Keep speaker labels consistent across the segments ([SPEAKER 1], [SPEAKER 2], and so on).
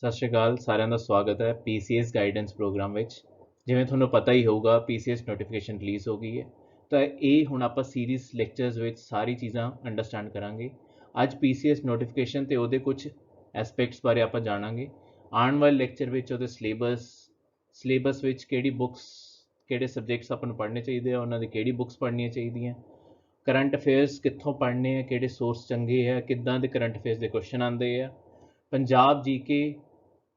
[SPEAKER 1] ਸਤਿ ਸ਼੍ਰੀ ਅਕਾਲ ਸਾਰਿਆਂ ਦਾ ਸਵਾਗਤ ਹੈ PCS ਗਾਈਡੈਂਸ ਪ੍ਰੋਗਰਾਮ ਵਿੱਚ। ਜਿਵੇਂ ਤੁਹਾਨੂੰ ਪਤਾ ਹੀ ਹੋਊਗਾ PCS ਨੋਟੀਫਿਕੇਸ਼ਨ ਰਿਲੀਜ਼ ਹੋ ਗਈ ਹੈ, ਤਾਂ ਇਹ ਹੁਣ ਆਪਾਂ ਸੀਰੀਜ਼ ਲੈਕਚਰਸ ਵਿੱਚ ਸਾਰੀ ਚੀਜ਼ਾਂ ਅੰਡਰਸਟੈਂਡ ਕਰਾਂਗੇ। ਅੱਜ PCS ਨੋਟੀਫਿਕੇਸ਼ਨ ਤੇ ਉਹਦੇ ਕੁਝ ਐਸਪੈਕਟਸ ਬਾਰੇ ਆਪਾਂ ਜਾਣਾਂਗੇ। ਆਉਣ ਵਾਲੇ ਲੈਕਚਰ ਵਿੱਚ ਉਹਦੇ ਸਿਲੇਬਸ ਵਿੱਚ ਕਿਹੜੀ ਬੁੱਕਸ, ਕਿਹੜੇ ਸਬਜੈਕਟਸ ਆਪਾਂ ਨੂੰ ਪੜ੍ਹਨੇ ਚਾਹੀਦੇ ਆ, ਉਹਨਾਂ ਦੀ ਕਿਹੜੀ ਬੁੱਕਸ ਪੜ੍ਹਨੀਆਂ ਚਾਹੀਦੀਆਂ, ਕਰੰਟ ਅਫੇਅਰਸ ਕਿੱਥੋਂ ਪੜ੍ਹਨੇ ਆ, ਕਿਹੜੇ ਸੋਰਸ ਚੰਗੇ ਆ, ਕਿੱਦਾਂ ਦੇ ਕਰੰਟ ਅਫੇਅਰਸ ਦੇ ਕੁਐਸਚਨ ਆਉਂਦੇ ਆ, ਪੰਜਾਬ GK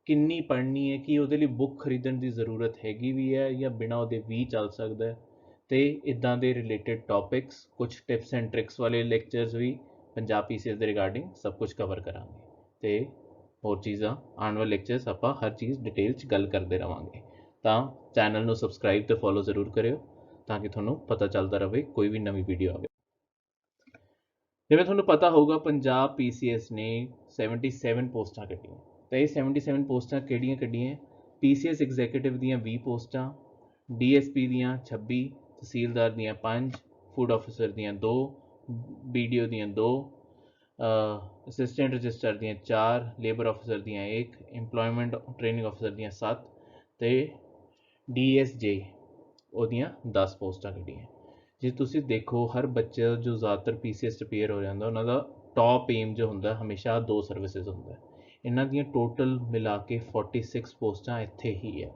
[SPEAKER 1] ਕਿੰਨੀ ਪੜ੍ਹਨੀ ਹੈ, ਕਿ ਉਹਦੇ ਲਈ ਬੁੱਕ ਖਰੀਦਣ ਦੀ ਜ਼ਰੂਰਤ ਹੈਗੀ ਵੀ ਹੈ ਜਾਂ ਬਿਨਾਂ ਉਹਦੇ ਵੀ ਚੱਲ ਸਕਦਾ ਹੈ, ਅਤੇ ਇੱਦਾਂ ਦੇ ਰਿਲੇਟਡ ਟੌਪਿਕਸ, ਕੁਝ ਟਿਪਸ ਐਂਡ ਟ੍ਰਿਕਸ ਵਾਲੇ ਲੈਕਚਰਸ ਵੀ ਪੰਜਾਬ PCS ਦੇ ਰਿਗਾਰਡਿੰਗ ਸਭ ਕੁਝ ਕਵਰ ਕਰਾਂਗੇ। ਅਤੇ ਹੋਰ ਚੀਜ਼ਾਂ ਆਉਣ ਵਾਲੇ ਲੈਕਚਰਸ ਆਪਾਂ ਹਰ ਚੀਜ਼ ਡਿਟੇਲ 'ਚ ਗੱਲ ਕਰਦੇ ਰਹਾਂਗੇ। ਤਾਂ ਚੈਨਲ ਨੂੰ ਸਬਸਕ੍ਰਾਈਬ ਅਤੇ ਫੋਲੋ ਜ਼ਰੂਰ ਕਰਿਓ ਤਾਂ ਕਿ ਤੁਹਾਨੂੰ ਪਤਾ ਚੱਲਦਾ ਰਹੇ ਕੋਈ ਵੀ ਨਵੀਂ ਵੀਡੀਓ ਆਵੇ। ਜਿਵੇਂ ਤੁਹਾਨੂੰ ਪਤਾ ਹੋਊਗਾ ਪੰਜਾਬ PCS ਨੇ 77 ਪੋਸਟਾਂ ਕੱਢੀਆਂ, ਤਾਂ ਇਹ 77 ਪੋਸਟਾਂ ਕਿਹੜੀਆਂ ਕੱਢੀਆਂ? PCS ਐਗਜ਼ੈਕਟਿਵ ਦੀਆਂ 20 ਪੋਸਟਾਂ, DSP ਦੀਆਂ 26, ਤਹਿਸੀਲਦਾਰ ਦੀਆਂ 5, ਫੂਡ ਆਫਿਸਰ ਦੀਆਂ 2, BDO ਦੀਆਂ 2, ਅਸਿਸਟੈਂਟ ਰਜਿਸਟਰ ਦੀਆਂ 4, ਲੇਬਰ ਆਫਿਸਰ ਦੀਆਂ 1, ਇੰਪਲੋਇਮੈਂਟ ਟ੍ਰੇਨਿੰਗ ਆਫਿਸਰ ਦੀਆਂ 7 ਅਤੇ DSJ ਉਹਦੀਆਂ 10 ਪੋਸਟਾਂ ਕੱਢੀਆਂ। ਜੇ ਤੁਸੀਂ ਦੇਖੋ ਹਰ ਬੱਚਾ ਜੋ ਜ਼ਿਆਦਾਤਰ PCS 'ਚ ਅਪੀਅਰ ਹੋ ਜਾਂਦਾ, ਉਹਨਾਂ ਦਾ ਟੌਪ ਏਮ ਜੋ ਹੁੰਦਾ ਹਮੇਸ਼ਾ 2 ਸਰਵਿਸਿਜ਼ ਹੁੰਦਾ। ਇਹਨਾਂ ਦੀਆਂ ਟੋਟਲ ਮਿਲਾ ਕੇ 46 ਪੋਸਟਾਂ ਇੱਥੇ ਹੀ ਹੈ,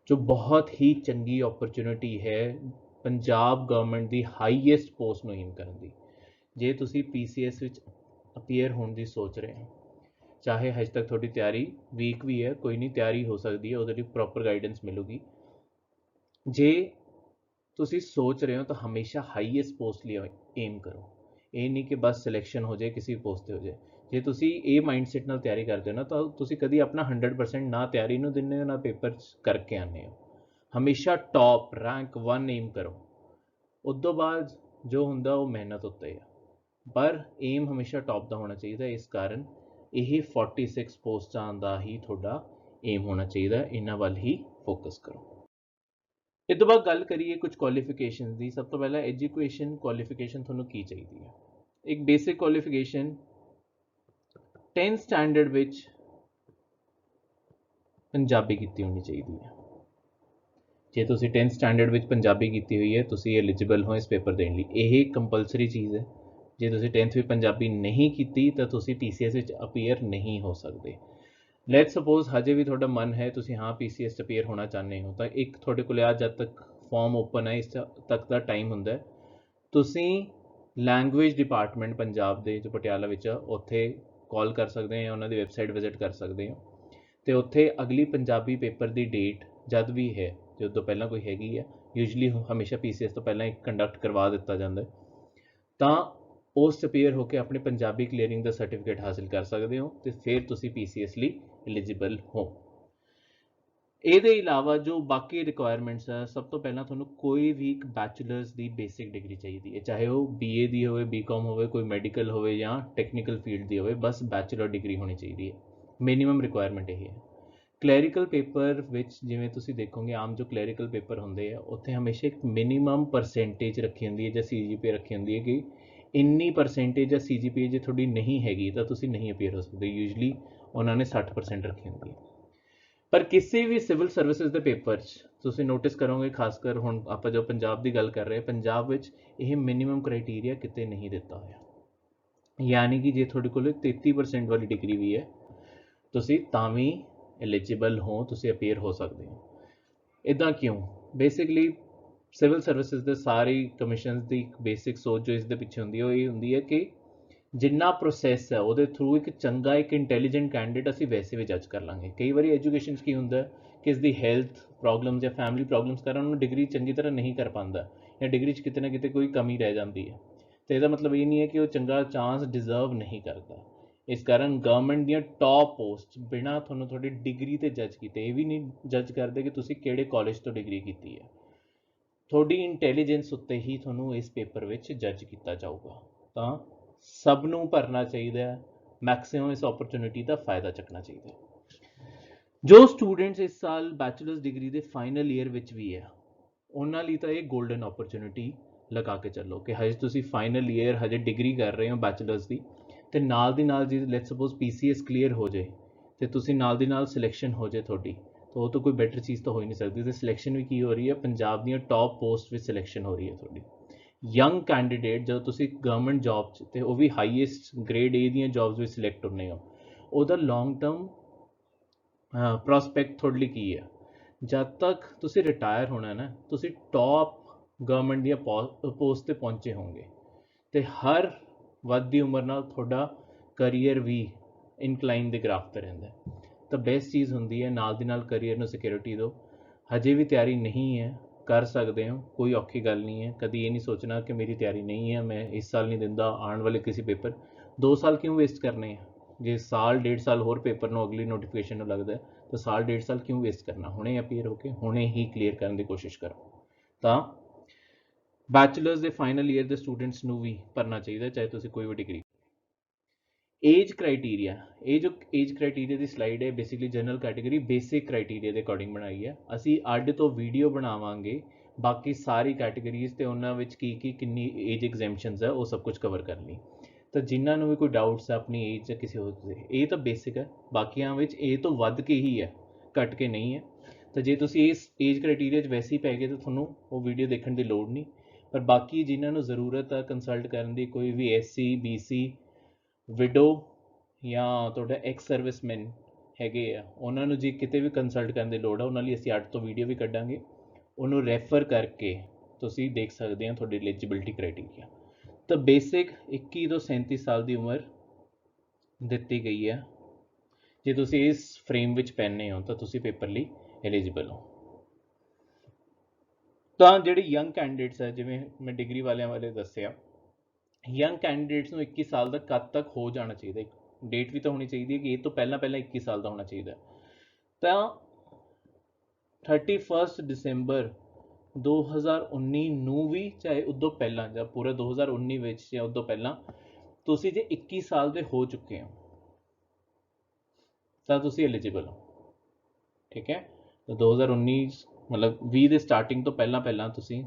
[SPEAKER 1] ਜੋ ਬਹੁਤ ਹੀ ਚੰਗੀ ਓਪਰਚੁਨਿਟੀ ਹੈ ਪੰਜਾਬ ਗਵਰਨਮੈਂਟ ਦੀ ਹਾਈਐਸਟ ਪੋਸਟ ਨੂੰ ਏਮ ਕਰਨ ਦੀ। ਜੇ ਤੁਸੀਂ PCS ਵਿੱਚ ਅਪੀਅਰ ਹੋਣ ਦੀ ਸੋਚ ਰਹੇ ਹੋ, ਚਾਹੇ ਹਜੇ ਤੱਕ ਤੁਹਾਡੀ ਤਿਆਰੀ ਵੀਕ ਵੀ ਹੈ, ਕੋਈ ਨਹੀਂ, ਤਿਆਰੀ ਹੋ ਸਕਦੀ ਹੈ, ਉਹਦੇ ਲਈ ਪ੍ਰੋਪਰ ਗਾਈਡੈਂਸ ਮਿਲੂਗੀ। ਜੇ ਤੁਸੀਂ ਸੋਚ ਰਹੇ ਹੋ ਤਾਂ ਹਮੇਸ਼ਾ ਹਾਈਐਸਟ ਪੋਸਟ ਲਈ ਏਮ ਕਰੋ, ਇਹ ਨਹੀਂ ਕਿ ਬਸ ਸਿਲੈਕਸ਼ਨ ਹੋ ਜਾਏ, ਕਿਸੇ ਪੋਸਟ 'ਤੇ ਹੋ ਜਾਏ। ਜੇ ਤੁਸੀਂ ਇਹ ਮਾਈਂਡਸੈਟ ਨਾਲ ਤਿਆਰੀ ਕਰਦੇ ਹੋ ਨਾ, ਤਾਂ ਤੁਸੀਂ ਕਦੀ ਆਪਣਾ 100% ਨਾ ਤਿਆਰੀ ਨੂੰ ਦਿੰਦੇ ਹੋ ਨਾ ਪੇਪਰ 'ਚ ਕਰਕੇ ਆਉਂਦੇ ਹੋ। ਹਮੇਸ਼ਾ ਟੌਪ ਰੈਂਕ 1 ਏਮ ਕਰੋ, ਉਸ ਤੋਂ ਬਾਅਦ ਜੋ ਹੁੰਦਾ ਉਹ ਮਿਹਨਤ ਉੱਤੇ ਆ, ਪਰ ਏਮ ਹਮੇਸ਼ਾ ਟੌਪ ਦਾ ਹੋਣਾ ਚਾਹੀਦਾ। ਇਸ ਕਾਰਨ ਇਹ 46 ਪੋਸਟਾਂ ਦਾ ਹੀ ਤੁਹਾਡਾ ਏਮ ਹੋਣਾ ਚਾਹੀਦਾ, ਇਹਨਾਂ ਵੱਲ ਹੀ ਫੋਕਸ ਕਰੋ। ਇਸ ਤੋਂ ਬਾਅਦ ਗੱਲ ਕਰੀਏ ਕੁਝ ਕੁਆਲੀਫਿਕੇਸ਼ਨ ਦੀ। ਸਭ ਤੋਂ ਪਹਿਲਾਂ ਐਜੂਕੇਸ਼ਨ ਕੁਆਲੀਫਿਕੇਸ਼ਨ ਤੁਹਾਨੂੰ ਕੀ ਚਾਹੀਦੀ ਹੈ? ਇੱਕ ਬੇਸਿਕ ਕੁਆਲੀਫਿਕੇਸ਼ਨ 10th ਸਟੈਂਡਰਡ ਵਿੱਚ ਪੰਜਾਬੀ ਕੀਤੀ ਹੋਣੀ ਚਾਹੀਦੀ ਹੈ। ਜੇ ਤੁਸੀਂ 10th ਸਟੈਂਡਰਡ ਵਿੱਚ ਪੰਜਾਬੀ ਕੀਤੀ ਹੋਈ ਹੈ, ਤੁਸੀਂ ਐਲੀਜੀਬਲ ਹੋ ਇਸ ਪੇਪਰ ਦੇਣ ਲਈ। ਇਹ ਕੰਪਲਸਰੀ ਚੀਜ਼ ਹੈ। ਜੇ ਤੁਸੀਂ 10th ਵਿੱਚ ਪੰਜਾਬੀ ਨਹੀਂ ਕੀਤੀ ਤਾਂ ਤੁਸੀਂ PCS ਵਿੱਚ ਅਪੀਅਰ ਨਹੀਂ ਹੋ ਸਕਦੇ। ਲੈਟ ਸਪੋਜ਼ ਹਜੇ ਵੀ ਤੁਹਾਡਾ ਮਨ ਹੈ, ਤੁਸੀਂ ਹਾਂ PCS 'ਚ ਅਪੀਅਰ ਹੋਣਾ ਚਾਹੁੰਦੇ ਹੋ, ਤਾਂ ਇੱਕ ਤੁਹਾਡੇ ਕੋਲ ਆ ਜਦ ਤੱਕ ਫਾਰਮ ਓਪਨ ਹੈ, ਇਸ ਤੱਕ ਦਾ ਟਾਈਮ ਹੁੰਦਾ। ਤੁਸੀਂ ਲੈਂਗੁਏਜ ਡਿਪਾਰਟਮੈਂਟ ਪੰਜਾਬ ਦੇ ਜੋ ਪਟਿਆਲਾ ਵਿੱਚ ਆ, ਉੱਥੇ ਕਾਲ ਕਰ ਸਕਦੇ ਹੋ, ਉਹਨਾਂ ਦੀ ਵੈਬਸਾਈਟ ਵਿਜ਼ਿਟ ਕਰ ਸਕਦੇ ਹੋ, ਅਤੇ ਉੱਥੇ ਅਗਲੀ ਪੰਜਾਬੀ ਪੇਪਰ ਦੀ ਡੇਟ ਜਦ ਵੀ ਹੈ, ਜਦੋਂ ਤੋਂ ਪਹਿਲਾਂ ਕੋਈ ਹੈਗੀ ਹੈ, ਯੂਜਲੀ ਹਮੇਸ਼ਾ PCS ਤੋਂ ਪਹਿਲਾਂ ਇੱਕ ਕੰਡਕਟ ਕਰਵਾ ਦਿੱਤਾ ਜਾਂਦਾ, ਤਾਂ ਉਸ 'ਚ ਅਪੀਅਰ ਹੋ ਕੇ ਆਪਣੇ ਪੰਜਾਬੀ ਕਲੀਅਰਿੰਗ ਦਾ ਸਰਟੀਫਿਕੇਟ ਹਾਸਿਲ ਕਰ ਸਕਦੇ ਹੋ, ਅਤੇ ਫਿਰ ਤੁਸੀਂ PCS ਲਈ ਐਲੀਜੀਬਲ ਹੋ। ਇਹਦੇ ਇਲਾਵਾ ਜੋ ਬਾਕੀ ਰਿਕੁਆਇਰਮੈਂਟਸ ਹੈ, ਸਭ ਤੋਂ ਪਹਿਲਾਂ ਤੁਹਾਨੂੰ ਕੋਈ ਵੀ ਇੱਕ ਬੈਚਲਰਸ ਦੀ ਬੇਸਿਕ ਡਿਗਰੀ ਚਾਹੀਦੀ ਹੈ, ਚਾਹੇ ਉਹ BA ਦੀ ਹੋਵੇ, BCom ਹੋਵੇ, ਕੋਈ ਮੈਡੀਕਲ ਹੋਵੇ ਜਾਂ ਟੈਕਨੀਕਲ ਫੀਲਡ ਦੀ ਹੋਵੇ, ਬਸ ਬੈਚਲਰ ਡਿਗਰੀ ਹੋਣੀ ਚਾਹੀਦੀ ਹੈ। ਮਿਨੀਮਮ ਰਿਕੁਆਇਰਮੈਂਟ ਇਹ ਹੈ। ਕਲੈਰੀਕਲ ਪੇਪਰ ਵਿੱਚ ਜਿਵੇਂ ਤੁਸੀਂ ਦੇਖੋਗੇ, ਆਮ ਜੋ ਕਲੈਰੀਕਲ ਪੇਪਰ ਹੁੰਦੇ ਆ, ਉੱਥੇ ਹਮੇਸ਼ਾ ਇੱਕ ਮਿਨੀਮਮ ਪਰਸੈਂਟੇਜ ਰੱਖੀ ਹੁੰਦੀ ਹੈ ਜਾਂ CGPA ਰੱਖੀ ਹੁੰਦੀ ਹੈ ਕਿ ਇੰਨੀ ਪਰਸੈਂਟੇਜ ਜਾਂ CGPA ਜੇ ਤੁਹਾਡੀ ਨਹੀਂ ਹੈਗੀ ਤਾਂ ਤੁਸੀਂ ਨਹੀਂ ਅਪੀਅਰ ਹੋ ਸਕਦੇ। ਯੂਜਲੀ ਉਹਨਾਂ ਨੇ 60% ਰੱਖੀ ਹੁੰਦੀ ਹੈ। ਪਰ ਕਿਸੇ ਵੀ ਸਿਵਲ ਸਰਵਿਸਿਜ਼ ਦੇ ਪੇਪਰ 'ਚ ਤੁਸੀਂ ਨੋਟਿਸ ਕਰੋਗੇ, ਖਾਸ ਕਰ ਹੁਣ ਆਪਾਂ ਜੋ ਪੰਜਾਬ ਦੀ ਗੱਲ ਕਰ ਰਹੇ, ਪੰਜਾਬ ਵਿੱਚ ਇਹ ਮਿਨੀਮਮ ਕ੍ਰਾਈਟੀਰੀਆ ਕਿਤੇ ਨਹੀਂ ਦਿੱਤਾ ਹੋਇਆ। ਯਾਨੀ ਕਿ ਜੇ ਤੁਹਾਡੇ ਕੋਲ 33% ਵਾਲੀ ਡਿਗਰੀ ਵੀ ਹੈ, ਤੁਸੀਂ ਤਾਂ ਵੀ ਐਲੀਜੀਬਲ ਹੋ, ਤੁਸੀਂ ਅਪੀਅਰ ਹੋ ਸਕਦੇ ਹੋ। ਇੱਦਾਂ ਕਿਉਂ? ਬੇਸਿਕਲੀ ਸਿਵਲ ਸਰਵਿਸਿਜ਼ ਦੇ ਸਾਰੀ ਕਮਿਸ਼ਨਸ ਦੀ ਇੱਕ ਬੇਸਿਕ ਸੋਚ ਜੋ ਇਸ ਦੇ ਪਿੱਛੇ ਹੁੰਦੀ ਹੈ, ਉਹ ਇਹ ਹੁੰਦੀ ਹੈ ਕਿ ਜਿੰਨਾ ਪ੍ਰੋਸੈਸ ਹੈ ਉਹਦੇ ਥਰੂ ਇੱਕ ਚੰਗਾ, ਇੱਕ ਇੰਟੈਲੀਜੈਂਟ ਕੈਂਡੀਡੇਟ ਅਸੀਂ ਵੈਸੇ ਵੀ ਜੱਜ ਕਰ ਲਾਂਗੇ। ਕਈ ਵਾਰੀ ਐਜੂਕੇਸ਼ਨ 'ਚ ਕੀ ਹੁੰਦਾ ਕਿ ਇਸ ਦੀ ਹੈਲਥ ਪ੍ਰੋਬਲਮਸ ਜਾਂ ਫੈਮਿਲੀ ਪ੍ਰੋਬਲਮਸ ਕਾਰਨ ਉਹਨੂੰ ਡਿਗਰੀ ਚੰਗੀ ਤਰ੍ਹਾਂ ਨਹੀਂ ਕਰ ਪਾਉਂਦਾ, ਜਾਂ ਡਿਗਰੀ 'ਚ ਕਿਤੇ ਨਾ ਕਿਤੇ ਕੋਈ ਕਮੀ ਰਹਿ ਜਾਂਦੀ ਹੈ, ਅਤੇ ਇਹਦਾ ਮਤਲਬ ਇਹ ਨਹੀਂ ਹੈ ਕਿ ਉਹ ਚੰਗਾ ਚਾਂਸ ਡਿਜ਼ਰਵ ਨਹੀਂ ਕਰਦਾ। ਇਸ ਕਾਰਨ ਗਵਰਨਮੈਂਟ ਦੀਆਂ ਟੌਪ ਪੋਸਟ ਬਿਨਾਂ ਤੁਹਾਨੂੰ ਤੁਹਾਡੀ ਡਿਗਰੀ 'ਤੇ ਜੱਜ ਕੀਤੇ, ਇਹ ਵੀ ਨਹੀਂ ਜੱਜ ਕਰਦੇ ਕਿ ਤੁਸੀਂ ਕਿਹੜੇ ਕਾਲਜ ਤੋਂ ਡਿਗਰੀ ਕੀਤੀ ਹੈ, ਤੁਹਾਡੀ ਇੰਟੈਲੀਜੈਂਸ ਉੱਤੇ ਹੀ ਤੁਹਾਨੂੰ ਇਸ ਪੇਪਰ ਵਿੱਚ ਜੱਜ ਕੀਤਾ ਜਾਊਗਾ। ਤਾਂ ਸਭ ਨੂੰ ਭਰਨਾ ਚਾਹੀਦਾ ਹੈ, ਮੈਕਸਿਮਮ ਇਸ ਓਪਰਚੁਨਿਟੀ ਦਾ ਫਾਇਦਾ ਚੱਕਣਾ ਚਾਹੀਦਾ ਹੈ। ਜੋ ਸਟੂਡੈਂਟਸ ਇਸ ਸਾਲ ਬੈਚਲਰਸ ਡਿਗਰੀ ਦੇ ਫਾਈਨਲ ਈਅਰ ਵਿੱਚ ਵੀ ਹੈ, ਉਹਨਾਂ ਲਈ ਤਾਂ ਇਹ ਗੋਲਡਨ ਓਪਰਚੁਨਿਟੀ ਲਗਾ ਕੇ ਚੱਲੋ ਕਿ ਹਜੇ ਤੁਸੀਂ ਫਾਈਨਲ ਈਅਰ ਹਜੇ ਡਿਗਰੀ ਕਰ ਰਹੇ ਹੋ ਬੈਚਲਰਸ ਦੀ, ਅਤੇ ਨਾਲ ਦੀ ਨਾਲ ਜੇ ਲੈਟ ਸਪੋਜ਼ PCS ਕਲੀਅਰ ਹੋ ਜਾਏ ਤੇ ਤੁਸੀਂ ਨਾਲ ਦੀ ਨਾਲ ਸਿਲੈਕਸ਼ਨ ਹੋ ਜੇ ਤੁਹਾਡੀ, ਤਾਂ ਉਹ ਤੋਂ ਕੋਈ ਬੈਟਰ ਚੀਜ਼ ਤਾਂ ਹੋ ਹੀ ਨਹੀਂ ਸਕਦੀ। ਤੇ ਸਿਲੈਕਸ਼ਨ ਵੀ ਕੀ ਹੋ ਰਹੀ ਹੈ, ਪੰਜਾਬ ਦੀਆਂ ਟੌਪ ਪੋਸਟ ਵਿੱਚ ਸਿਲੈਕਸ਼ਨ ਹੋ ਰਹੀ ਹੈ ਤੁਹਾਡੀ। ਯੰਗ ਕੈਂਡੀਡੇਟ ਜਦੋਂ ਤੁਸੀਂ ਗਵਰਨਮੈਂਟ ਜੌਬ 'ਚ, ਤੇ ਉਹ ਵੀ ਹਾਈਐਸਟ ਗ੍ਰੇਡ ਏ ਦੀਆਂ ਜੌਬਸ ਵਿੱਚ ਸਿਲੈਕਟ ਹੁੰਦੇ ਹੋ, ਉਹਦਾ ਲੌਂਗ ਟਰਮ ਪ੍ਰੋਸਪੈਕਟ ਤੁਹਾਡੇ ਲਈ ਕੀ ਹੈ? ਜਦ ਤੱਕ ਤੁਸੀਂ ਰਿਟਾਇਰ ਹੋਣਾ ਨਾ, ਤੁਸੀਂ ਟੌਪ ਗਵਰਨਮੈਂਟ ਦੀਆਂ ਪੋਸਟ 'ਤੇ ਪਹੁੰਚੇ ਹੋਵੋਗੇ, ਅਤੇ ਹਰ ਵੱਧਦੀ ਉਮਰ ਨਾਲ ਤੁਹਾਡਾ ਕਰੀਅਰ ਵੀ ਇਨਕਲਾਈਨ ਦੇ ਗ੍ਰਾਫ 'ਤੇ ਰਹਿੰਦਾ। ਤਾਂ ਬੈਸਟ ਚੀਜ਼ ਹੁੰਦੀ ਹੈ ਨਾਲ ਦੀ ਨਾਲ ਕਰੀਅਰ ਨੂੰ ਸਿਕਿਉਰਿਟੀ ਦਿਓ। ਹਜੇ ਵੀ ਤਿਆਰੀ ਨਹੀਂ ਹੈ, ਕਰ ਸਕਦੇ ਹੋ, ਕੋਈ ਔਖੀ ਗੱਲ ਨਹੀਂ ਹੈ। ਕਦੀ ਇਹ ਨਹੀਂ ਸੋਚਣਾ ਕਿ ਮੇਰੀ ਤਿਆਰੀ ਨਹੀਂ ਹੈ, ਮੈਂ ਇਸ ਸਾਲ ਨਹੀਂ ਦਿੰਦਾ, ਆਉਣ ਵਾਲੇ ਕਿਸੇ ਪੇਪਰ 2 ਸਾਲ ਕਿਉਂ ਵੇਸਟ ਕਰਨੇ ਆ? ਜੇ ਸਾਲ 1.5 ਸਾਲ ਹੋਰ ਪੇਪਰ ਨੂੰ ਅਗਲੀ ਨੋਟੀਫਿਕੇਸ਼ਨ ਨੂੰ ਲੱਗਦਾ, ਤਾਂ ਸਾਲ 1.5 ਸਾਲ ਕਿਉਂ ਵੇਸਟ ਕਰਨਾ? ਹੁਣੇ ਅਪੀਅਰ ਹੋ ਕੇ ਹੁਣੇ ਹੀ ਕਲੀਅਰ ਕਰਨ ਦੀ ਕੋਸ਼ਿਸ਼ ਕਰੋ। ਤਾਂ ਬੈਚਲਰਸ ਦੇ ਫਾਈਨਲ ਈਅਰ ਦੇ ਸਟੂਡੈਂਟਸ ਨੂੰ ਵੀ ਭਰਨਾ ਚਾਹੀਦਾ, ਚਾਹੇ ਤੁਸੀਂ ਕੋਈ ਵੀ ਡਿਗਰੀ। ਏਜ ਕ੍ਰਾਈਟੀਰੀਆ, ਇਹ ਜੋ ਏਜ ਕ੍ਰਾਈਟੀਰੀਆ ਦੀ ਸਲਾਈਡ ਹੈ, basically general category basic criteria ਦੇ ਅਕੋਰਡਿੰਗ ਬਣਾਈ ਹੈ। ਅਸੀਂ ਅੱਡ ਤੋਂ ਵੀਡੀਓ ਬਣਾਵਾਂਗੇ ਬਾਕੀ ਸਾਰੀ ਕੈਟੇਗਰੀਜ਼ ਤੇ ਉਹਨਾਂ ਵਿੱਚ ਕੀ ਕਿੰਨੀ ਏਜ ਐਗਜ਼ੈਂਪਸ਼ਨਸ ਹੈ, ਉਹ ਸਭ ਕੁਝ ਕਵਰ ਕਰਨ ਲਈ। ਤਾਂ ਜਿਨ੍ਹਾਂ ਨੂੰ ਵੀ ਕੋਈ ਡਾਊਟਸ ਹੈ ਆਪਣੀ ਏਜ ਜਾਂ ਕਿਸੇ ਹੋਰ ਦੇ, ਇਹ ਤਾਂ ਬੇਸਿਕ ਹੈ, ਬਾਕੀਆਂ ਵਿੱਚ ਇਹ ਤੋਂ ਵੱਧ ਕੇ ਹੀ ਹੈ, ਘੱਟ ਕੇ ਨਹੀਂ ਹੈ। ਤਾਂ ਜੇ ਤੁਸੀਂ ਇਸ ਏਜ ਕ੍ਰਾਈਟੀਰੀਆ 'ਚ ਵੈਸੇ ਹੀ ਪੈ ਗਏ ਤਾਂ ਤੁਹਾਨੂੰ ਉਹ ਵੀਡੀਓ ਦੇਖਣ ਦੀ ਲੋੜ ਨਹੀਂ। ਪਰ ਬਾਕੀ ਜਿਨ੍ਹਾਂ ਨੂੰ ਜ਼ਰੂਰਤ ਹੈ ਕੰਸਲਟ ਕਰਨ ਦੀ, ਕੋਈ ਵੀ SC BC ਵਿਡੋ ਜਾਂ ਤੁਹਾਡਾ ਐਕਸ ਸਰਵਿਸਮੈਨ ਹੈਗੇ ਆ, ਉਹਨਾਂ ਨੂੰ ਜੇ ਕਿਤੇ ਵੀ ਕੰਸਲਟ ਕਰਨ ਦੀ ਲੋੜ ਆ, ਉਹਨਾਂ ਲਈ ਅਸੀਂ 8 ਤੋਂ ਵੀਡੀਓ ਵੀ ਕੱਢਾਂਗੇ, ਉਹਨੂੰ ਰੈਫਰ ਕਰਕੇ ਤੁਸੀਂ ਦੇਖ ਸਕਦੇ ਹੋ ਤੁਹਾਡੀ ਐਲੀਜੀਬਿਲਟੀ ਕ੍ਰਾਈਟੀਰੀਆ। ਤਾਂ ਬੇਸਿਕ 21 ਤੋਂ 37 ਸਾਲ ਦੀ ਉਮਰ ਦਿੱਤੀ ਗਈ ਹੈ। ਜੇ ਤੁਸੀਂ ਇਸ ਫਰੇਮ ਵਿੱਚ ਪੈਂਦੇ ਹੋ ਤਾਂ ਤੁਸੀਂ ਪੇਪਰ ਲਈ ਐਲੀਜੀਬਲ ਹੋ। ਤਾਂ ਜਿਹੜੇ ਯੰਗ ਕੈਂਡੀਡੇਟਸ ਹੈ, ਜਿਵੇਂ ਮੈਂ ਡਿਗਰੀ ਵਾਲਿਆਂ ਬਾਰੇ ਦੱਸਿਆ, ਯੰਗ ਕੈਂਡੀਡੇਟਸ ਨੂੰ 21 ਸਾਲ ਦਾ ਕਦ ਤੱਕ ਹੋ ਜਾਣਾ ਚਾਹੀਦਾ? ਇੱਕ ਡੇਟ ਵੀ ਤਾਂ ਹੋਣੀ ਚਾਹੀਦੀ ਹੈ ਕਿ ਇਹ ਤੋਂ ਪਹਿਲਾਂ 21 ਸਾਲ ਦਾ ਹੋਣਾ ਚਾਹੀਦਾ। ਤਾਂ 31 ਦਸੰਬਰ 2019 ਨੂੰ ਵੀ, ਚਾਹੇ ਉਦੋਂ ਪਹਿਲਾਂ ਜਾਂ ਪੂਰਾ 2019 ਵਿੱਚ ਜਾਂ ਉਦੋਂ ਪਹਿਲਾਂ, ਤੁਸੀਂ ਜੇ 21 ਸਾਲ ਦੇ ਹੋ ਚੁੱਕੇ ਹੋ ਤਾਂ ਤੁਸੀਂ ਐਲੀਜੀਬਲ ਹੋ। ਠੀਕ ਹੈ, ਤਾਂ 2019 ਮਤਲਬ 20 ਦੇ ਸਟਾਰਟਿੰਗ ਤੋਂ ਪਹਿਲਾਂ ਤੁਸੀਂ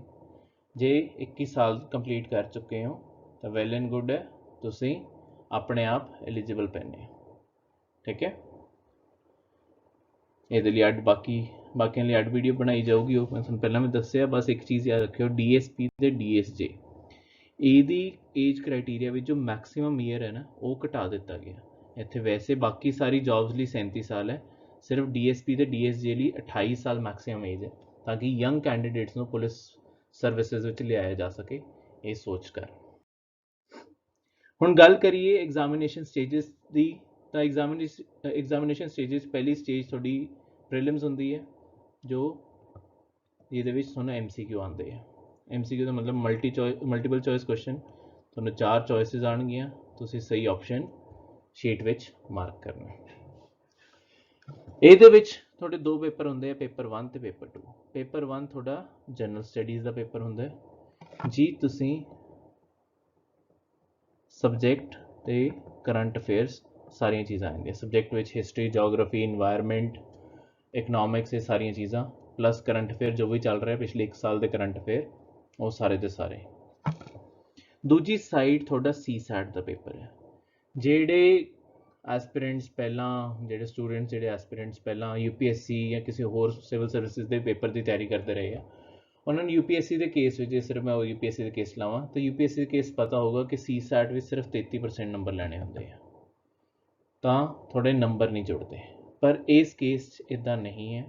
[SPEAKER 1] ਜੇ 21 ਸਾਲ ਕੰਪਲੀਟ ਕਰ ਚੁੱਕੇ ਹੋ ਤਾਂ ਵੈਲ ਐਂਡ ਗੁੱਡ ਹੈ, ਤੁਸੀਂ ਆਪਣੇ ਆਪ ਐਲੀਜੀਬਲ ਪੈਣੇ। ਠੀਕ ਹੈ, ਇਹਦੇ ਲਈ ਅੱਡ ਬਾਕੀਆਂ ਲਈ ਅੱਡ ਵੀਡੀਓ ਬਣਾਈ ਜਾਊਗੀ, ਉਹ ਮੈਂ ਤੁਹਾਨੂੰ ਪਹਿਲਾਂ ਵੀ ਦੱਸਿਆ। ਬਸ ਇੱਕ ਚੀਜ਼ ਯਾਦ ਰੱਖਿਓ, DSP ਤੇ DSJ ਇਹਦੀ ਏਜ ਕ੍ਰਾਈਟੀਰੀਆ ਵਿੱਚ ਜੋ ਮੈਕਸਿਮਮ ਈਅਰ ਹੈ ਨਾ, ਉਹ ਘਟਾ ਦਿੱਤਾ ਗਿਆ। ਇੱਥੇ ਵੈਸੇ ਬਾਕੀ ਸਾਰੀ ਜੌਬਸ ਲਈ 37 ਸਾਲ ਹੈ, ਸਿਰਫ DSP ਤੇ DSJ ਲਈ 28 ਸਾਲ ਮੈਕਸਿਮਮ ਏਜ ਹੈ, ਤਾਂ ਕਿ ਯੰਗ ਕੈਂਡੀਡੇਟਸ ਨੂੰ ਪੁਲਿਸ ਸਰਵਿਸਿਜ਼ ਵਿੱਚ ਲਿਆਇਆ ਜਾ ਸਕੇ, ਇਹ ਸੋਚ ਕਰ। ਹੁਣ ਗੱਲ ਕਰੀਏ ਐਗਜ਼ਾਮੀਨੇਸ਼ਨ ਸਟੇਜਸ ਦੀ, ਤਾਂ ਐਗਜ਼ਾਮੀਨੇਸ਼ਨ ਸਟੇਜਸ ਪਹਿਲੀ ਸਟੇਜ ਤੁਹਾਡੀ ਪ੍ਰੀਲਿਮਸ ਹੁੰਦੀ ਹੈ, ਜਿਹਦੇ ਵਿੱਚ ਤੁਹਾਨੂੰ MCQ ਆਉਂਦੇ ਆ। MCQ ਦਾ ਮਤਲਬ ਮਲਟੀਪਲ ਚੋਇਸ ਕੁਐਸਚਨ, ਤੁਹਾਨੂੰ 4 ਚੋਇਸਿਸ ਆਉਣਗੀਆਂ, ਤੁਸੀਂ ਸਹੀ ਆਪਸ਼ਨ ਸ਼ੀਟ ਵਿੱਚ ਮਾਰਕ ਕਰਨਾ। ਇਹਦੇ ਵਿੱਚ ਤੁਹਾਡੇ 2 ਪੇਪਰ ਹੁੰਦੇ ਆ, ਪੇਪਰ 1 ਤੇ ਪੇਪਰ 2। ਪੇਪਰ 1 ਤੁਹਾਡਾ ਜਨਰਲ ਸਟੱਡੀਜ਼ ਦਾ ਪੇਪਰ ਹੁੰਦਾ ਹੈ ਜੀ। ਤੁਸੀਂ ਸਬਜੈਕਟ ਤੇ ਕਰੰਟ ਅਫੇਅਰਸ ਸਾਰੀਆਂ ਚੀਜ਼ਾਂ ਆਉਂਦੀਆਂ। ਸਬਜੈਕਟ ਵਿੱਚ ਹਿਸਟਰੀ, ਜੀਓਗ੍ਰਾਫੀ, ਇਨਵਾਇਰਨਮੈਂਟ, ਇਕਨੋਮਿਕਸ, ਇਹ ਸਾਰੀਆਂ ਚੀਜ਼ਾਂ, ਪਲੱਸ ਕਰੰਟ ਅਫੇਅਰ ਜੋ ਵੀ ਚੱਲ ਰਿਹਾ ਪਿਛਲੇ 1 ਸਾਲ ਦੇ ਕਰੰਟ ਅਫੇਅਰ, ਉਹ ਸਾਰੇ ਦੇ ਸਾਰੇ। ਦੂਜੀ ਸਾਈਡ ਤੁਹਾਡਾ CSAT ਦਾ ਪੇਪਰ ਹੈ। ਜਿਹੜੇ ਐਸਪੀਰੈਂਟਸ ਪਹਿਲਾਂ UPSC ਜਾਂ ਕਿਸੇ ਹੋਰ ਸਿਵਲ ਸਰਵਿਸਿਜ਼ ਦੇ ਪੇਪਰ ਦੀ ਤਿਆਰੀ ਕਰਦੇ ਰਹੇ ਆ, ਉਹਨਾਂ ਨੂੰ UPSC ਦੇ ਕੇਸ ਵਿੱਚ, ਜੇ ਸਿਰਫ ਮੈਂ UPSC ਦੇ ਕੇਸ ਲਾਵਾਂ ਤਾਂ UPSC ਦੇ ਕੇਸ ਪਤਾ ਹੋਊਗਾ ਕਿ CSAT ਵਿੱਚ ਸਿਰਫ 33% ਨੰਬਰ ਲੈਣੇ ਹੁੰਦੇ ਆ, ਤਾਂ ਤੁਹਾਡੇ ਨੰਬਰ ਨਹੀਂ ਜੁੜਦੇ। ਪਰ ਇਸ ਕੇਸ 'ਚ ਇੱਦਾਂ ਨਹੀਂ ਹੈ,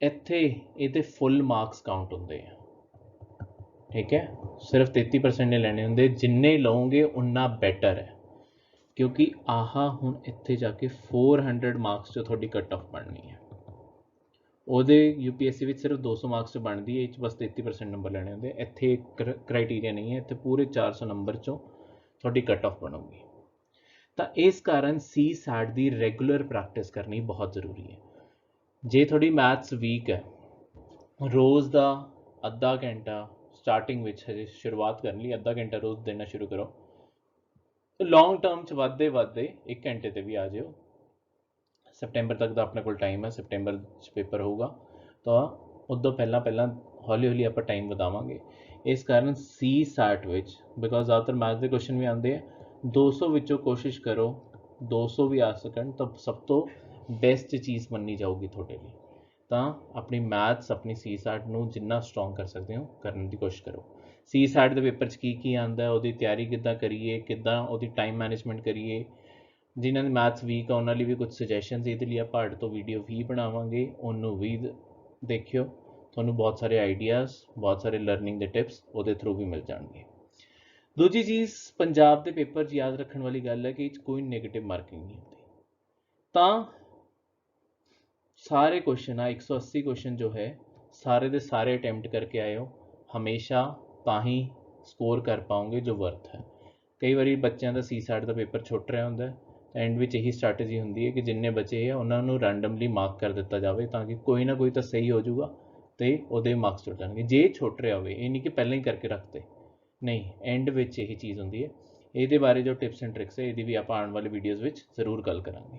[SPEAKER 1] ਇੱਥੇ ਇਹਦੇ ਫੁੱਲ ਮਾਰਕਸ ਕਾਊਂਟ ਹੁੰਦੇ ਆ। ਠੀਕ ਹੈ, ਸਿਰਫ 33% ਨੇ ਲੈਣੇ ਹੁੰਦੇ, ਜਿੰਨੇ ਲਓਗੇ ਉਨਾ ਬੈਟਰ ਹੈ, ਕਿਉਂਕਿ ਹੁਣ ਇੱਥੇ ਜਾ ਕੇ 400 ਮਾਰਕਸ 'ਚ ਤੁਹਾਡੀ ਕੱਟ ਆਫ ਬਣਨੀ ਹੈ। ਉਹਦੇ UPSC ਵਿੱਚ ਸਿਰਫ 200 ਮਾਰਕਸ 'ਚ ਬਣਦੀ ਹੈ, ਇਹ 'ਚ ਬਸ 33% ਨੰਬਰ ਲੈਣੇ ਹੁੰਦੇ। ਇੱਥੇ ਕ੍ਰਾਈਟੀਰੀਆ ਨਹੀਂ ਹੈ, ਇੱਥੇ ਪੂਰੇ 400 ਨੰਬਰ 'ਚੋਂ ਤੁਹਾਡੀ ਕੱਟ ਆਫ ਬਣੂਗੀ। ਤਾਂ ਇਸ ਕਾਰਨ CSAT ਦੀ ਰੈਗੂਲਰ ਪ੍ਰੈਕਟਿਸ ਕਰਨੀ ਬਹੁਤ ਜ਼ਰੂਰੀ ਹੈ। ਜੇ ਤੁਹਾਡੀ ਮੈਥਸ ਵੀਕ ਹੈ, ਰੋਜ਼ ਦਾ ਅੱਧਾ ਘੰਟਾ ਸਟਾਰਟਿੰਗ ਵਿੱਚ, ਹਜੇ ਸ਼ੁਰੂਆਤ ਕਰਨ ਲਈ ਅੱਧਾ ਘੰਟਾ ਰੋਜ਼ ਦੇਣਾ ਸ਼ੁਰੂ ਕਰੋ, ਲੌਂਗ ਟਰਮ 'ਚ ਵੱਧਦੇ 1 ਘੰਟੇ 'ਤੇ ਵੀ ਆ ਜਾਓ। ਸਪਟੈਂਬਰ ਤੱਕ ਦਾ ਆਪਣੇ ਕੋਲ ਟਾਈਮ ਹੈ, ਸਪਟੈਂਬਰ 'ਚ ਪੇਪਰ ਹੋਊਗਾ, ਤਾਂ ਉਦੋਂ ਪਹਿਲਾਂ ਹੌਲੀ ਆਪਾਂ ਟਾਈਮ ਵਧਾਵਾਂਗੇ। ਇਸ ਕਾਰਨ CSAT ਵਿੱਚ, ਬਿਕੋਜ਼ ਜ਼ਿਆਦਾਤਰ ਮੈਥ ਦੇ ਕੁਐਸਚਨ ਵੀ ਆਉਂਦੇ ਆ, 200 ਵਿੱਚੋਂ ਕੋਸ਼ਿਸ਼ ਕਰੋ 200 भी आ सकन तो सब तो बेस्ट चीज़ मन्नी जाऊगी ਤੁਹਾਡੇ ਲਈ। ਤਾਂ ਆਪਣੀ ਮੈਥਸ ਆਪਣੀ CSAT ਨੂੰ ਜਿੰਨਾ ਸਟਰੋਂਗ ਕਰ ਸਕਦੇ ਹੋ ਕਰਨ ਦੀ ਕੋਸ਼ਿਸ਼ ਕਰੋ। CSAT ਦੇ ਪੇਪਰ 'ਚ ਕੀ ਆਉਂਦਾ, ਉਹਦੀ ਤਿਆਰੀ ਕਿੱਦਾਂ ਕਰੀਏ, ਕਿੱਦਾਂ ਉਹਦੀ ਟਾਈਮ ਮੈਨੇਜਮੈਂਟ ਕਰੀਏ। ਜਿਨ੍ਹਾਂ ਦੀ ਮੈਥਸ ਵੀਕ ਆ ਉਹਨਾਂ ਲਈ ਵੀ ਕੁਝ ਸੁਜੈਸ਼ਨਸ ਇਹਦੇ ਲਈ ਆਪਾਂ ਅੱਡ ਤੋਂ ਵੀਡੀਓ ਵੀ ਬਣਾਵਾਂਗੇ, ਉਹਨੂੰ ਵੀ ਦੇਖਿਓ। ਤੁਹਾਨੂੰ ਬਹੁਤ ਸਾਰੇ ਆਈਡੀਆਜ਼, ਬਹੁਤ ਸਾਰੇ ਲਰਨਿੰਗ ਦੇ ਟਿਪਸ ਉਹਦੇ ਥਰੂ ਵੀ ਮਿਲ ਜਾਣਗੇ। ਦੂਜੀ ਚੀਜ਼, ਪੰਜਾਬ ਦੇ ਪੇਪਰ 'ਚ ਯਾਦ ਰੱਖਣ ਵਾਲੀ ਗੱਲ ਹੈ ਕਿ ਇਹ 'ਚ ਕੋਈ ਨੈਗੇਟਿਵ ਮਾਰਕਿੰਗ ਨਹੀਂ ਹੁੰਦੀ। ਤਾਂ ਸਾਰੇ ਕੁਐਸਚਨ ਆ 180 ਕੁਐਸਚਨ ਜੋ ਹੈ ਸਾਰੇ ਦੇ ਸਾਰੇ ਅਟੈਂਪਟ ਕਰਕੇ ਆਇਓ, ਹਮੇਸ਼ਾ ਤਾਂ ਹੀ ਸਕੋਰ ਕਰ ਪਾਓਗੇ ਜੋ ਵਰਥ ਹੈ। ਕਈ ਵਾਰੀ ਬੱਚਿਆਂ ਦਾ CSAT ਦਾ ਪੇਪਰ ਛੁੱਟ ਰਿਹਾ ਹੁੰਦਾ ਐਂਡ ਵਿੱਚ ਇਹੀ ਸਟ੍ਰੈਟਜੀ ਹੁੰਦੀ ਹੈ ਕਿ ਜਿੰਨੇ ਬੱਚੇ ਆ ਉਹਨਾਂ ਨੂੰ ਰੈਂਡਮਲੀ ਮਾਰਕ ਕਰ ਦਿੱਤਾ ਜਾਵੇ ਤਾਂ ਕਿ ਕੋਈ ਨਾ ਕੋਈ ਤਾਂ ਸਹੀ ਹੋ ਜਾਊਗਾ ਅਤੇ ਉਹਦੇ ਮਾਰਕਸ ਛੁੱਟ ਜਾਣਗੇ। ਜੇ ਛੁੱਟ ਰਿਹਾ ਹੋਵੇ, ਇਹ ਨਹੀਂ ਕਿ ਪਹਿਲਾਂ ਹੀ ਕਰਕੇ ਰੱਖਦੇ, ਨਹੀਂ, ਐਂਡ ਵਿੱਚ ਇਹ ਚੀਜ਼ ਹੁੰਦੀ ਹੈ। ਇਹਦੇ ਬਾਰੇ ਜੋ ਟਿਪਸ ਐਂਡ ਟ੍ਰਿਕਸ ਹੈ ਇਹਦੀ ਵੀ ਆਪਾਂ ਆਉਣ ਵਾਲੇ ਵੀਡੀਓਜ਼ ਵਿੱਚ ਜ਼ਰੂਰ ਗੱਲ ਕਰਾਂਗੇ।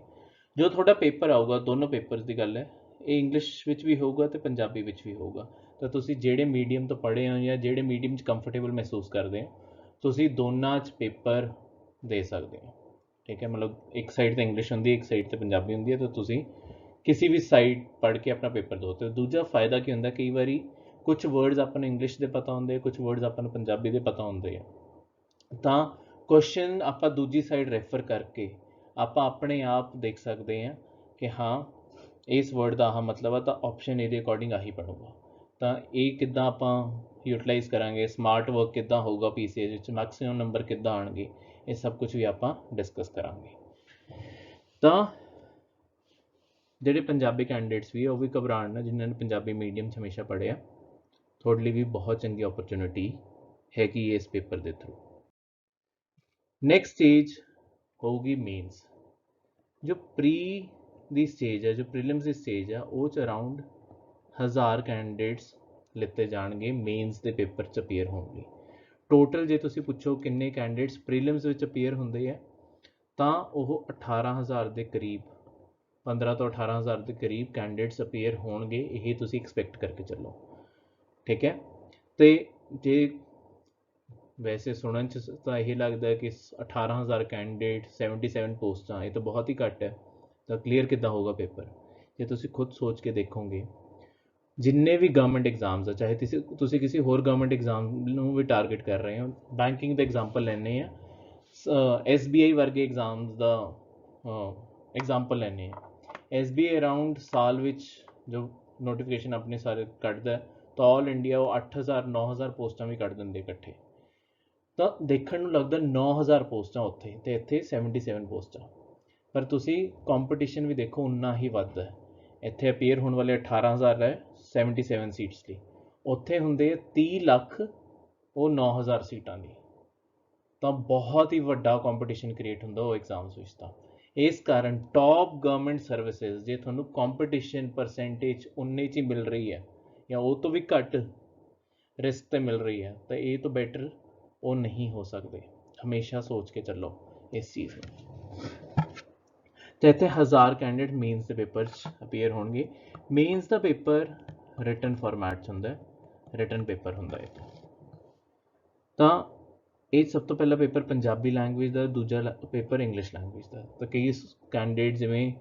[SPEAKER 1] ਜੋ ਤੁਹਾਡਾ ਪੇਪਰ ਆਊਗਾ, ਦੋਨੋਂ ਪੇਪਰਸ ਦੀ ਗੱਲ ਹੈ, ਇਹ ਇੰਗਲਿਸ਼ ਵਿੱਚ ਵੀ ਹੋਊਗਾ ਅਤੇ ਪੰਜਾਬੀ ਵਿੱਚ ਵੀ ਹੋਊਗਾ। ਤਾਂ ਤੁਸੀਂ ਜਿਹੜੇ ਮੀਡੀਅਮ ਤੋਂ ਪੜ੍ਹੇ ਹੋ ਜਾਂ ਜਿਹੜੇ ਮੀਡੀਅਮ 'ਚ ਕੰਫਰਟੇਬਲ ਮਹਿਸੂਸ ਕਰਦੇ ਹੋ, ਤੁਸੀਂ ਦੋਨਾਂ 'ਚ ਪੇਪਰ ਦੇ ਸਕਦੇ ਹੋ। ਠੀਕ ਹੈ, ਮਤਲਬ ਇੱਕ ਸਾਈਡ 'ਤੇ ਇੰਗਲਿਸ਼ ਹੁੰਦੀ ਹੈ, ਇੱਕ ਸਾਈਡ 'ਤੇ ਪੰਜਾਬੀ ਹੁੰਦੀ ਹੈ, ਤਾਂ ਤੁਸੀਂ ਕਿਸੇ ਵੀ ਸਾਈਡ ਪੜ੍ਹ ਕੇ ਆਪਣਾ ਪੇਪਰ ਦਿਓ। ਅਤੇ ਦੂਜਾ ਫਾਇਦਾ ਕੀ ਹੁੰਦਾ, ਕਈ ਵਾਰੀ ਕੁਝ ਵਰਡਸ ਆਪਾਂ ਨੂੰ ਇੰਗਲਿਸ਼ ਦੇ ਪਤਾ ਹੁੰਦੇ, ਕੁਝ ਵਰਡਸ ਆਪਾਂ ਨੂੰ ਪੰਜਾਬੀ ਦੇ ਪਤਾ ਹੁੰਦੇ ਆ, ਤਾਂ ਕੁਐਸਚਨ ਆਪਾਂ ਦੂਜੀ ਸਾਈਡ ਰੈਫਰ ਕਰਕੇ ਆਪਾਂ ਆਪਣੇ ਆਪ ਦੇਖ ਸਕਦੇ ਹਾਂ ਕਿ ਹਾਂ ਇਸ ਵਰਡ ਦਾ ਆਹ ਮਤਲਬ ਆ, ਤਾਂ ਆਪਸ਼ਨ ਇਹਦੇ ਅਕੋਰਡਿੰਗ ਆਹੀ ਬਣੂਗਾ। ਤਾਂ ਇਹ ਕਿੱਦਾਂ ਆਪਾਂ ਯੂਟੀਲਾਈਜ਼ ਕਰਾਂਗੇ, ਸਮਾਰਟ ਵਰਕ ਕਿੱਦਾਂ ਹੋਊਗਾ PCS ਵਿੱਚ, ਮੈਕਸਿਮਮ ਨੰਬਰ ਕਿੱਦਾਂ ਆਉਣਗੇ, ਇਹ ਸਭ ਕੁਝ ਵੀ ਆਪਾਂ ਡਿਸਕਸ ਕਰਾਂਗੇ। ਤਾਂ ਜਿਹੜੇ ਪੰਜਾਬੀ ਕੈਂਡੀਡੇਟਸ ਵੀ ਆ ਉਹ ਵੀ ਘਬਰਾਉਣ ਨਾ, ਜਿਨ੍ਹਾਂ ਨੇ ਪੰਜਾਬੀ ਮੀਡੀਅਮ 'ਚ ਹਮੇਸ਼ਾ ਪੜ੍ਹਿਆ, ਤੁਹਾਡੇ ਲਈ ਵੀ ਬਹੁਤ ਚੰਗੀ ਓਪਰਚੁਨਿਟੀ ਹੈਗੀ ਇਸ ਪੇਪਰ ਦੇ ਥਰੂ। ਨੈਕਸਟ ਸਟੇਜ ਹੋਊਗੀ ਮੇਨਸ। ਜੋ ਪ੍ਰੀ ਦੀ ਸਟੇਜ ਹੈ, ਜੋ ਪ੍ਰੀਲਿਮਸ ਦੀ ਸਟੇਜ ਆ, ਉਹ 'ਚ ਅਰਾਊਂਡ 1000 ਕੈਂਡੀਡੇਟਸ ਲਿੱਤੇ ਜਾਣਗੇ ਮੇਨਸ ਦੇ ਪੇਪਰ 'ਚ ਅਪੀਅਰ ਹੋਣ ਲਈ। ਟੋਟਲ ਜੇ ਤੁਸੀਂ ਪੁੱਛੋ ਕਿੰਨੇ ਕੈਂਡੀਡੇਟਸ ਪ੍ਰੀਲਿਮਸ ਵਿੱਚ ਅਪੀਅਰ ਹੁੰਦੇ ਆ, ਤਾਂ ਉਹ 18000 ਦੇ ਕਰੀਬ, 15 ਤੋਂ 18000 ਦੇ ਕਰੀਬ ਕੈਂਡੀਡੇਟਸ ਅਪੀਅਰ ਹੋਣਗੇ, ਇਹ ਤੁਸੀਂ ਐਕਸਪੈਕਟ ਕਰਕੇ ਚੱਲੋ। ਠੀਕ ਹੈ, ਅਤੇ ਜੇ ਵੈਸੇ ਸੁਣਨ 'ਚ ਤਾਂ ਇਹ ਲੱਗਦਾ ਕਿ 18000 ਕੈਂਡੀਡੇਟ 77 ਪੋਸਟਾਂ, ਇਹ ਤਾਂ ਬਹੁਤ ਹੀ ਘੱਟ ਹੈ। ਤਾਂ ਕਲੀਅਰ ਕਿੱਦਾਂ ਹੋਊਗਾ ਪੇਪਰ, ਜੇ ਤੁਸੀਂ ਖੁਦ ਸੋਚ ਕੇ ਦੇਖੋਗੇ। ਜਿੰਨੇ ਵੀ ਗਵਰਨਮੈਂਟ ਐਗਜ਼ਾਮਸ ਆ, ਚਾਹੇ ਤੁਸੀਂ ਕਿਸੇ ਹੋਰ ਗਵਰਨਮੈਂਟ ਐਗਜ਼ਾਮ ਨੂੰ ਵੀ ਟਾਰਗੇਟ ਕਰ ਰਹੇ ਹੋ, ਬੈਂਕਿੰਗ ਦਾ ਐਗਜ਼ਾਮਪਲ ਲੈਂਦੇ ਆ, SBI ਵਰਗੇ ਐਗਜ਼ਾਮਸ ਦਾ ਐਗਜ਼ਾਮਪਲ ਲੈਂਦੇ ਆ। SBI ਅਰਾਊਂਡ ਸਾਲ ਵਿੱਚ ਜੋ ਨੋਟੀਫਿਕੇਸ਼ਨ ਆਪਣੇ ਸਾਰੇ ਕੱਢਦਾ, ਤਾਂ ਆਲ ਇੰਡੀਆ ਉਹ 8000 9000 ਪੋਸਟਾਂ ਵੀ ਕੱਢ ਦਿੰਦੇ ਇਕੱਠੇ। ਤਾਂ ਦੇਖਣ ਨੂੰ ਲੱਗਦਾ 9000 ਪੋਸਟਾਂ ਉੱਥੇ, ਅਤੇ ਇੱਥੇ 77 ਪੋਸਟਾਂ, ਪਰ ਤੁਸੀਂ ਕੰਪੀਟੀਸ਼ਨ ਵੀ ਦੇਖੋ ਉਨਾ ਹੀ ਵੱਧ ਹੈ। ਇੱਥੇ ਅਪੀਅਰ ਹੋਣ ਵਾਲੇ 18000 ਹੈ 77 ਸੀਟਸ ਲਈ, ਉੱਥੇ ਹੁੰਦੇ 30 ਲੱਖ ਉਹ 9000 ਸੀਟਾਂ ਲਈ। ਤਾਂ ਬਹੁਤ ਹੀ ਵੱਡਾ ਕੰਪੀਟੀਸ਼ਨ ਕ੍ਰੀਏਟ ਹੁੰਦਾ ਉਹ ਐਗਜ਼ਾਮਸ ਵਿੱਚ। ਤਾਂ ਇਸ ਕਾਰਨ ਟੌਪ ਗਵਰਨਮੈਂਟ ਸਰਵਿਸਿਜ਼ ਜੇ ਤੁਹਾਨੂੰ ਕੰਪੀਟੀਸ਼ਨ ਪਰਸੈਂਟੇਜ ਉਨੇ 'ਚ ਹੀ ਮਿਲ ਰਹੀ ਹੈ ਜਾਂ ਉਹ ਤੋਂ ਵੀ ਘੱਟ ਰਿਸਕ 'ਤੇ ਮਿਲ ਰਹੀ ਹੈ, ਤਾਂ ਇਹ ਤੋਂ ਬੈਟਰ ਉਹ ਨਹੀਂ ਹੋ ਸਕਦੇ। ਹਮੇਸ਼ਾ ਸੋਚ ਕੇ ਚੱਲੋ ਇਸ ਚੀਜ਼ ਨੂੰ। ਅਤੇ ਇੱਥੇ 1000 ਕੈਂਡੀਡੇਟ ਮੇਨਸ ਦੇ ਪੇਪਰ 'ਚ ਅਪੀਅਰ ਹੋਣਗੇ। ਮੇਨਸ ਦਾ ਪੇਪਰ ਰਿਟਨ ਫਾਰਮੈਟ 'ਚ ਹੁੰਦਾ, ਰਿਟਨ ਪੇਪਰ ਹੁੰਦਾ ਹੈ। ਤਾਂ ਇਹ ਸਭ ਤੋਂ ਪਹਿਲਾ ਪੇਪਰ ਪੰਜਾਬੀ ਲੈਂਗੁਏਜ ਦਾ, ਦੂਜਾ ਪੇਪਰ ਇੰਗਲਿਸ਼ ਲੈਂਗੁਏਜ ਦਾ। ਤਾਂ ਕਈ ਕੈਂਡੀਡੇਟ ਜਿਵੇਂ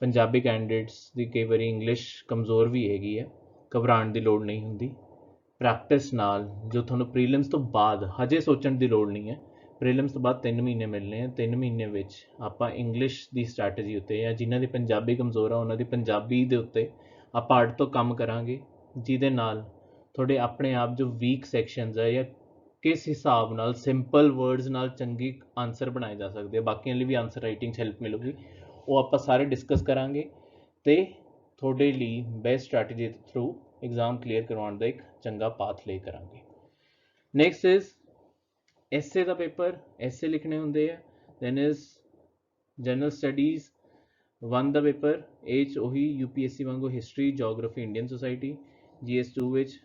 [SPEAKER 1] ਪੰਜਾਬੀ ਕੈਂਡੀਡੇਟਸ ਦੀ ਕਈ ਵਾਰੀ ਇੰਗਲਿਸ਼ ਕਮਜ਼ੋਰ ਵੀ ਹੈਗੀ ਹੈ, ਘਬਰਾਉਣ ਦੀ ਲੋੜ ਨਹੀਂ ਹੁੰਦੀ। ਪ੍ਰੈਕਟਿਸ ਨਾਲ ਜੋ ਤੁਹਾਨੂੰ ਪ੍ਰੀਲਿਮਸ ਤੋਂ ਬਾਅਦ, ਹਜੇ ਸੋਚਣ ਦੀ ਲੋੜ ਨਹੀਂ ਹੈ, ਪ੍ਰੀਲਿਮਸ ਤੋਂ ਬਾਅਦ 3 ਮਹੀਨੇ ਮਿਲਣੇ ਆ, 3 ਮਹੀਨੇ ਵਿੱਚ ਆਪਾਂ ਇੰਗਲਿਸ਼ ਦੀ ਸਟ੍ਰੈਟਜੀ ਉੱਤੇ, ਜਾਂ ਜਿਨ੍ਹਾਂ ਦੀ ਪੰਜਾਬੀ ਕਮਜ਼ੋਰ ਆ ਉਹਨਾਂ ਦੀ ਪੰਜਾਬੀ ਦੇ ਉੱਤੇ ਆਪਾਂ ਅੱਡ ਤੋਂ ਕੰਮ ਕਰਾਂਗੇ, ਜਿਹਦੇ ਨਾਲ ਤੁਹਾਡੇ ਆਪਣੇ ਆਪ ਜੋ ਵੀਕ ਸੈਕਸ਼ਨਸ ਹੈ ਜਾਂ ਕਿਸ ਹਿਸਾਬ ਨਾਲ ਸਿੰਪਲ ਵਰਡਸ ਨਾਲ ਚੰਗੀ ਆਨਸਰ ਬਣਾਏ ਜਾ ਸਕਦੇ ਆ, ਬਾਕੀਆਂ ਲਈ ਵੀ ਆਨਸਰ ਰਾਈਟਿੰਗ 'ਚ ਹੈਲਪ ਮਿਲੂਗੀ, ਉਹ ਆਪਾਂ ਸਾਰੇ ਡਿਸਕਸ ਕਰਾਂਗੇ ਅਤੇ ਤੁਹਾਡੇ ਲਈ ਬੈਸਟ ਸਟ੍ਰੈਟਜੀ ਦੇ ਥਰੂ ਐਗਜ਼ਾਮ ਕਲੀਅਰ ਕਰਵਾਉਣ ਦਾ ਇੱਕ ਚੰਗਾ ਪਾਥ ਲੈ ਕਰਾਂਗੇ। ਨੈਕਸਟ ਇਜ਼ ਐਸੇ ਦਾ ਪੇਪਰ, ਐਸੇ ਲਿਖਣੇ ਹੁੰਦੇ ਆ। ਦੈਨ ਇਜ਼ ਜਨਰਲ ਸਟੱਡੀਜ਼ 1 ਦਾ ਪੇਪਰ, ਇਹ 'ਚ ਉਹੀ UPSC ਵਾਂਗੂ history, geography, Indian society. GS2 ਵਿੱਚ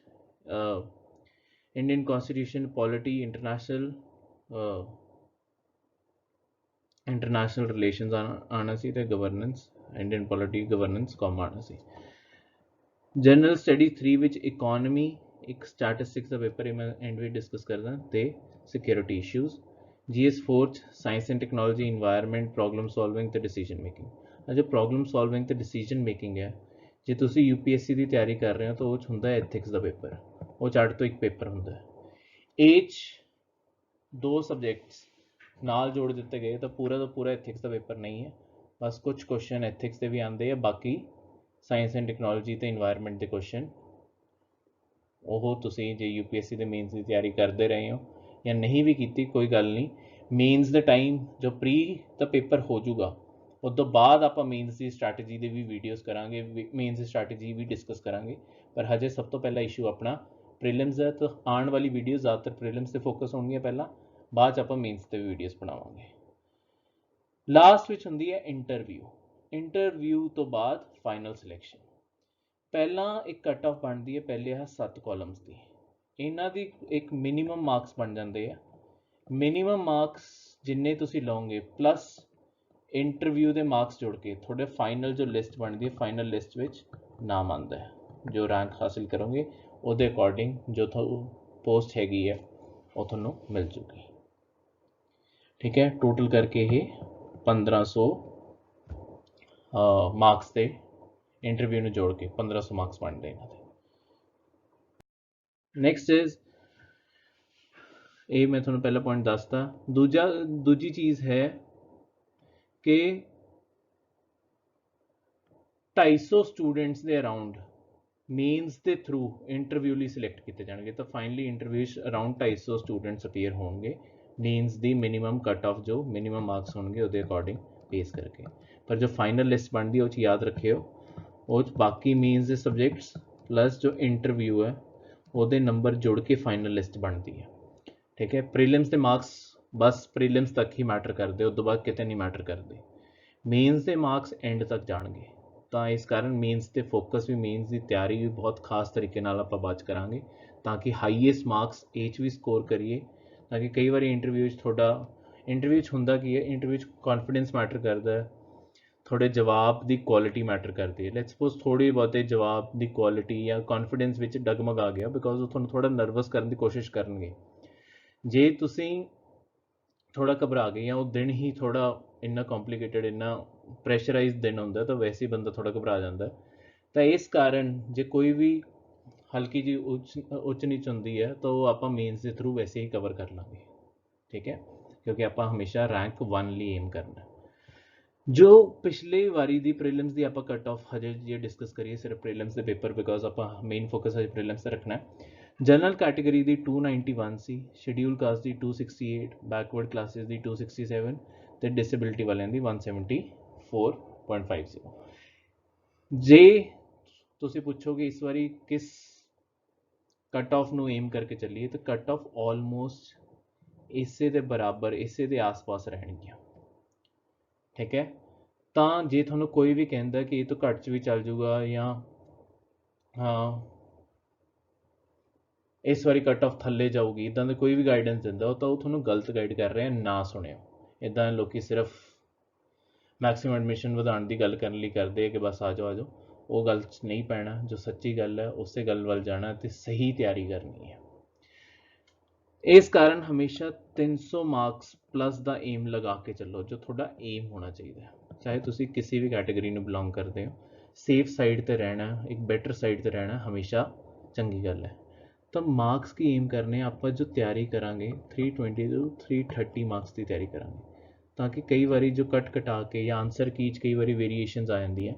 [SPEAKER 1] ਇੰਡੀਅਨ ਕੌਨਸਟੀਟਿਊਸ਼ਨ, ਪੋਲਿਟੀ, ਇੰਟਰਨੈਸ਼ਨਲ ਰਿਲੇਸ਼ਨਸ ਆਉਣਾ ਸੀ, ਅਤੇ ਗਵਰਨੈਂਸ, ਇੰਡੀਅਨ ਪੋਲਿਟੀ, ਗਵਰਨੈਂਸ ਕਾਮਾ ਆਉਣਾ ਸੀ। ਜਨਰਲ ਸਟੱਡੀ 3 ਵਿੱਚ ਇਕੋਨਮੀ, ਇੱਕ ਸਟੈਟਿਸਟਿਕਸ ਦਾ ਪੇਪਰ, ਇਹ ਮੈਂ ਐਂਡ ਵਿੱਚ ਡਿਸਕਸ ਕਰਦਾ, ਅਤੇ security issues. GS4 science and technology, environment, problem solving ਤੇ ਡਿਸੀਜਨ ਮੇਕਿੰਗ। ਜੋ ਪ੍ਰੋਬਲਮ ਸੋਲਵਿੰਗ ਤੇ ਡਿਸੀਜਨ ਮੇਕਿੰਗ ਹੈ, ਜੇ ਤੁਸੀਂ UPSC ਦੀ ਤਿਆਰੀ ਕਰ ਰਹੇ ਹੋ ਤਾਂ ਉਹ 'ਚ ਹੁੰਦਾ ਐਥਿਕਸ ਦਾ ਪੇਪਰ, ਉਹ 'ਚ 8 ਤੋਂ 1 ਪੇਪਰ ਹੁੰਦਾ ਹੈ। ਇਹ 'ਚ 2 ਸਬਜੈਕਟਸ ਨਾਲ ਜੋੜ ਦਿੱਤੇ ਗਏ ਤਾਂ ਪੂਰਾ ਦਾ ਪੂਰਾ ਐਥਿਕਸ ਦਾ ਪੇਪਰ ਨਹੀਂ ਹੈ, ਬਸ ਕੁਝ ਕੁਐਸਚਨ ਐਥਿਕਸ ਦੇ ਵੀ ਆਉਂਦੇ ਆ, ਬਾਕੀ ਸਾਇੰਸ ਐਂਡ ਟੈਕਨੋਲੋਜੀ ਤੇ ਇਨਵਾਇਰਨਮੈਂਟ ਦੇ ਕੁਐਸਚਨ ਉਹ ਤੁਸੀਂ ਜੇ UPSC ਦੇ ਮੇਨਸ ਦੀ ਤਿਆਰੀ ਕਰਦੇ ਰਹੇ ਹੋ ਜਾਂ ਨਹੀਂ ਵੀ ਕੀਤੀ ਕੋਈ ਗੱਲ ਨਹੀਂ, ਮੇਨਸ ਦੇ ਟਾਈਮ ਜੋ ਪ੍ਰੀ ਦਾ ਪੇਪਰ ਹੋ ਜਾਊਗਾ ਉਸ ਤੋਂ ਬਾਅਦ ਆਪਾਂ ਮੇਨਸ ਦੀ ਸਟ੍ਰੈਟਜੀ ਦੇ ਵੀ ਵੀਡੀਓਜ਼ ਕਰਾਂਗੇ, ਮੇਨਸ ਦੀ ਸਟ੍ਰੈਟਜੀ ਵੀ ਡਿਸਕਸ ਕਰਾਂਗੇ। ਪਰ ਹਜੇ ਸਭ ਤੋਂ ਪਹਿਲਾ ਇਸ਼ੂ ਆਪਣਾ ਪ੍ਰੀਲਿਮਸ ਹੈ, ਤਾਂ ਆਉਣ ਵਾਲੀ ਵੀਡੀਓ ਜ਼ਿਆਦਾਤਰ ਪ੍ਰੀਲਿਮਸ 'ਤੇ ਫੋਕਸ ਹੋਣਗੀਆਂ ਪਹਿਲਾਂ, ਬਾਅਦ 'ਚ ਆਪਾਂ ਮੇਨਸ 'ਤੇ ਵੀ ਵੀਡੀਓਜ਼ ਬਣਾਵਾਂਗੇ। ਲਾਸਟ ਵਿੱਚ ਹੁੰਦੀ ਹੈ ਇੰਟਰਵਿਊ ਤੋਂ ਬਾਅਦ ਫਾਈਨਲ ਸਿਲੈਕਸ਼ਨ। ਪਹਿਲਾਂ ਇੱਕ ਕੱਟ ਆਫ ਬਣਦੀ ਹੈ, ਪਹਿਲੇ ਆ 7 ਕਾਲਮਸ ਦੀ, ਇਹਨਾਂ ਦੀ ਇੱਕ ਮਿਨੀਮਮ ਮਾਰਕਸ ਬਣ ਜਾਂਦੇ ਆ। ਮਿਨੀਮਮ ਮਾਰਕਸ ਜਿੰਨੇ ਤੁਸੀਂ ਲਓਗੇ ਪਲੱਸ ਇੰਟਰਵਿਊ ਦੇ ਮਾਰਕਸ ਜੋੜ ਕੇ ਤੁਹਾਡੇ ਫਾਈਨਲ ਜੋ ਲਿਸਟ ਬਣਦੀ ਹੈ, ਫਾਈਨਲ ਲਿਸਟ ਵਿੱਚ ਨਾਮ ਆਉਂਦਾ ਹੈ। ਜੋ ਰੈਂਕ ਹਾਸਿਲ ਕਰੋਗੇ ਉਹਦੇ ਅਕੋਰਡਿੰਗ ਜੋ ਤੁਹਾਨੂੰ ਪੋਸਟ ਹੈਗੀ ਹੈ ਉਹ ਤੁਹਾਨੂੰ ਮਿਲ ਜੂਗੀ। ਠੀਕ ਹੈ, ਟੋਟਲ ਕਰਕੇ ਇਹ 1500 ਮਾਰਕਸ ਤੇ ਇੰਟਰਵਿਊ ਨੂੰ ਜੋੜ ਕੇ 1500 ਮਾਰਕਸ ਬਣਦੇ ਇਹਨਾਂ ਦੇ। ਨੈਕਸਟ ਇਜ਼, ਇਹ ਮੈਂ ਤੁਹਾਨੂੰ ਪਹਿਲਾ ਪੁਆਇੰਟ ਦੱਸਤਾ। ਦੂਜੀ ਚੀਜ਼ ਹੈ ਕਿ 250 ਸਟੂਡੈਂਟਸ ਦੇ ਅਰਾਊਂਡ ਮੇਨਸ ਦੇ ਥਰੂ ਇੰਟਰਵਿਊ ਲਈ ਸਿਲੈਕਟ ਕੀਤੇ ਜਾਣਗੇ, ਤਾਂ ਫਾਈਨਲੀ ਇੰਟਰਵਿਊ 'ਚ ਅਰਾਊਂਡ 250 ਸਟੂਡੈਂਟਸ ਅਪੀਅਰ ਹੋਣਗੇ ਮੇਨਸ ਦੀ ਮਿਨੀਮਮ ਕੱਟ ਆਫ ਜੋ ਮਿਨੀਮਮ ਮਾਰਕਸ ਹੋਣਗੇ ਉਹਦੇ ਅਕੋਰਡਿੰਗ ਬੇਸ ਕਰਕੇ। ਪਰ ਜੋ ਫਾਈਨਲ ਲਿਸਟ ਬਣਦੀ ਉਹ 'ਚ ਯਾਦ ਰੱਖਿਓ, ਉਹ 'ਚ ਬਾਕੀ ਮੇਨਸ ਦੇ ਸਬਜੈਕਟਸ ਪਲੱਸ ਜੋ ਇੰਟਰਵਿਊ ਹੈ ਉਹਦੇ ਨੰਬਰ ਜੁੜ ਕੇ ਫਾਈਨਲ ਲਿਸਟ ਬਣਦੀ ਹੈ। ਠੀਕ ਹੈ, ਪ੍ਰੀਲਿਮਸ ਦੇ ਮਾਰਕਸ ਬਸ ਪ੍ਰੀਲਿਮਸ ਤੱਕ ਹੀ ਮੈਟਰ ਕਰਦੇ, ਉਸ ਤੋਂ ਬਾਅਦ ਕਿਤੇ ਨਹੀਂ ਮੈਟਰ ਕਰਦੇ। ਮੇਨਸ ਦੇ ਮਾਰਕਸ ਐਂਡ ਤੱਕ ਜਾਣਗੇ, ਤਾਂ ਇਸ ਕਾਰਨ ਮੇਨਸ 'ਤੇ ਫੋਕਸ ਵੀ, ਮੇਨਸ ਦੀ ਤਿਆਰੀ ਵੀ ਬਹੁਤ ਖਾਸ ਤਰੀਕੇ ਨਾਲ ਆਪਾਂ ਬਾਅਦ 'ਚ ਕਰਾਂਗੇ, ਤਾਂ ਕਿ ਹਾਈਐਸਟ ਮਾਰਕਸ ਇਹ 'ਚ ਵੀ ਸਕੋਰ ਕਰੀਏ। ਤਾਂ ਕਿ ਕਈ ਵਾਰੀ ਇੰਟਰਵਿਊ 'ਚ ਇੰਟਰਵਿਊ 'ਚ ਹੁੰਦਾ ਕੀ ਹੈ, ਇੰਟਰਵਿਊ 'ਚ ਕੌਨਫੀਡੈਂਸ ਮੈਟਰ ਕਰਦਾ ਹੈ, ਤੁਹਾਡੇ ਜਵਾਬ ਦੀ ਕੁਆਲਿਟੀ ਮੈਟਰ ਕਰਦੀ ਹੈ। ਲੈਟਸ ਸਪੋਜ਼ ਥੋੜ੍ਹੀ ਬਹੁਤੇ ਜਵਾਬ ਦੀ ਕੁਆਲਿਟੀ ਜਾਂ ਕੌਨਫੀਡੈਂਸ ਵਿੱਚ ਡਗਮਗ ਆ ਗਿਆ, ਬਿਕੋਜ਼ ਉਹ ਤੁਹਾਨੂੰ ਥੋੜ੍ਹਾ ਨਰਵਸ ਕਰਨ ਦੀ ਕੋਸ਼ਿਸ਼ ਕਰਨਗੇ। ਜੇ ਤੁਸੀਂ ਥੋੜ੍ਹਾ ਘਬਰਾ ਗਏ ਜਾਂ ਉਹ ਦਿਨ ਹੀ ਥੋੜ੍ਹਾ ਇੰਨਾ ਕੰਪਲੀਕੇਟਡ, ਇੰਨਾ ਪ੍ਰੈਸ਼ਰਾਈਜ਼ ਦਿਨ ਹੁੰਦਾ, ਤਾਂ ਵੈਸੇ ਹੀ ਬੰਦਾ ਥੋੜ੍ਹਾ ਘਬਰਾ ਜਾਂਦਾ। ਤਾਂ ਇਸ ਕਾਰਨ ਜੇ ਕੋਈ ਵੀ ਹਲਕੀ ਜਿਹੀ ਉੱਚ ਨੀਚ ਹੁੰਦੀ ਹੈ ਤਾਂ ਉਹ ਆਪਾਂ ਮੇਨਸ ਦੇ ਥਰੂ ਵੈਸੇ ਹੀ ਕਵਰ ਕਰ ਲਾਂਗੇ। ਠੀਕ ਹੈ, ਕਿਉਂਕਿ ਆਪਾਂ ਹਮੇਸ਼ਾ ਰੈਂਕ 1 ਲਈ ਏਮ ਕਰਨਾ। ਜੋ ਪਿਛਲੇ ਵਾਰੀ ਦੀ ਪ੍ਰੀਲਿਮਸ ਦੀ ਆਪਾਂ ਕੱਟ ਆਫ ਹਜੇ ਜੇ ਡਿਸਕਸ ਕਰੀਏ ਸਿਰਫ ਪ੍ਰੀਲਿਮਸ ਦੇ ਪੇਪਰ, ਬਿਕੋਜ਼ ਆਪਾਂ ਮੇਨ ਫੋਕਸ ਹਜੇ ਪ੍ਰੀਲਿਮਸ 'ਤੇ ਰੱਖਣਾ। ਜਨਰਲ ਕੈਟੇਗਰੀ ਦੀ 291 ਸੀ, ਸ਼ਡਿਊਲ ਕਾਸਟ ਦੀ 268, ਬੈਕਵਰਡ ਕਲਾਸਿਸ ਦੀ 267 ਤੇ ਡਿਸੇਬਿਲਿਟੀ ਵਾਲਿਆਂ ਦੀ 174.50। ਜੇ ਤੁਸੀਂ ਪੁੱਛੋਗੇ ਇਸ ਵਾਰੀ ਕਿਸ ਕੱਟ ਆਫ ਨੂੰ ਏਮ ਕਰਕੇ ਚੱਲੀਏ, ਤਾਂ ਕੱਟ ਆਫ ਆਲਮੋਸਟ ਇਸੇ ਦੇ ਬਰਾਬਰ, ਇਸੇ ਦੇ ਆਸ-ਪਾਸ ਰਹਿਣਗੀਆਂ। ਠੀਕ ਹੈ, ਤਾਂ ਜੇ ਤੁਹਾਨੂੰ ਕੋਈ ਵੀ ਕਹਿੰਦਾ ਕਿ ਇਹ ਤੋਂ ਘੱਟ 'ਚ ਵੀ ਚੱਲ ਜੂਗਾ ਜਾਂ ਇਸ ਵਾਰੀ ਕੱਟ ਆਫ ਥੱਲੇ ਜਾਊਗੀ, ਇੱਦਾਂ ਦਾ ਕੋਈ ਵੀ ਗਾਈਡੈਂਸ ਦਿੰਦਾ ਉਹ ਤਾਂ ਉਹ ਤੁਹਾਨੂੰ ਗਲਤ ਗਾਈਡ ਕਰ ਰਿਹਾ, ਨਾ ਸੁਣਿਓ। ਇੱਦਾਂ ਲੋਕੀ ਸਿਰਫ ਮੈਕਸਿਮਮ ਐਡਮਿਸ਼ਨ ਵਧਾਉਣ ਦੀ ਗੱਲ ਕਰਨ ਲਈ ਕਰਦੇ ਆ ਕਿ ਬਸ ਆ ਜਾਓ, ਉਹ ਗੱਲ 'ਚ ਨਹੀਂ ਪੈਣਾ। ਜੋ ਸੱਚੀ ਗੱਲ ਹੈ ਉਸੇ ਗੱਲ ਵੱਲ ਜਾਣਾ ਅਤੇ ਸਹੀ ਤਿਆਰੀ ਕਰਨੀ ਹੈ। ਇਸ ਕਾਰਨ ਹਮੇਸ਼ਾ 300 ਮਾਰਕਸ ਪਲੱਸ ਦਾ ਏਮ ਲਗਾ ਕੇ ਚੱਲੋ, ਜੋ ਤੁਹਾਡਾ ਏਮ ਹੋਣਾ ਚਾਹੀਦਾ ਹੈ। ਚਾਹੇ ਤੁਸੀਂ ਕਿਸੇ ਵੀ ਕੈਟੇਗਰੀ ਨੂੰ ਬਿਲੋਂਗ ਕਰਦੇ ਹੋ, ਸੇਫ ਸਾਈਡ 'ਤੇ ਰਹਿਣਾ, ਇੱਕ ਬੈਟਰ ਸਾਈਡ 'ਤੇ ਰਹਿਣਾ ਹਮੇਸ਼ਾ ਚੰਗੀ ਗੱਲ ਹੈ। ਤਾਂ ਮਾਰਕਸ ਕੀ ਏਮ ਕਰਨੇ, ਆਪਾਂ ਜੋ ਤਿਆਰੀ ਕਰਾਂਗੇ 320 ਤੋਂ 330 ਮਾਰਕਸ ਦੀ ਤਿਆਰੀ ਕਰਾਂਗੇ, ਤਾਂ ਕਿ ਕਈ ਵਾਰੀ ਜੋ ਕੱਟ ਕਟਾ ਕੇ ਜਾਂ ਆਨਸਰ ਕੀ 'ਚ ਕਈ ਵਾਰੀ ਵੇਰੀਏਸ਼ਨਸ ਆ ਜਾਂਦੀਆਂ,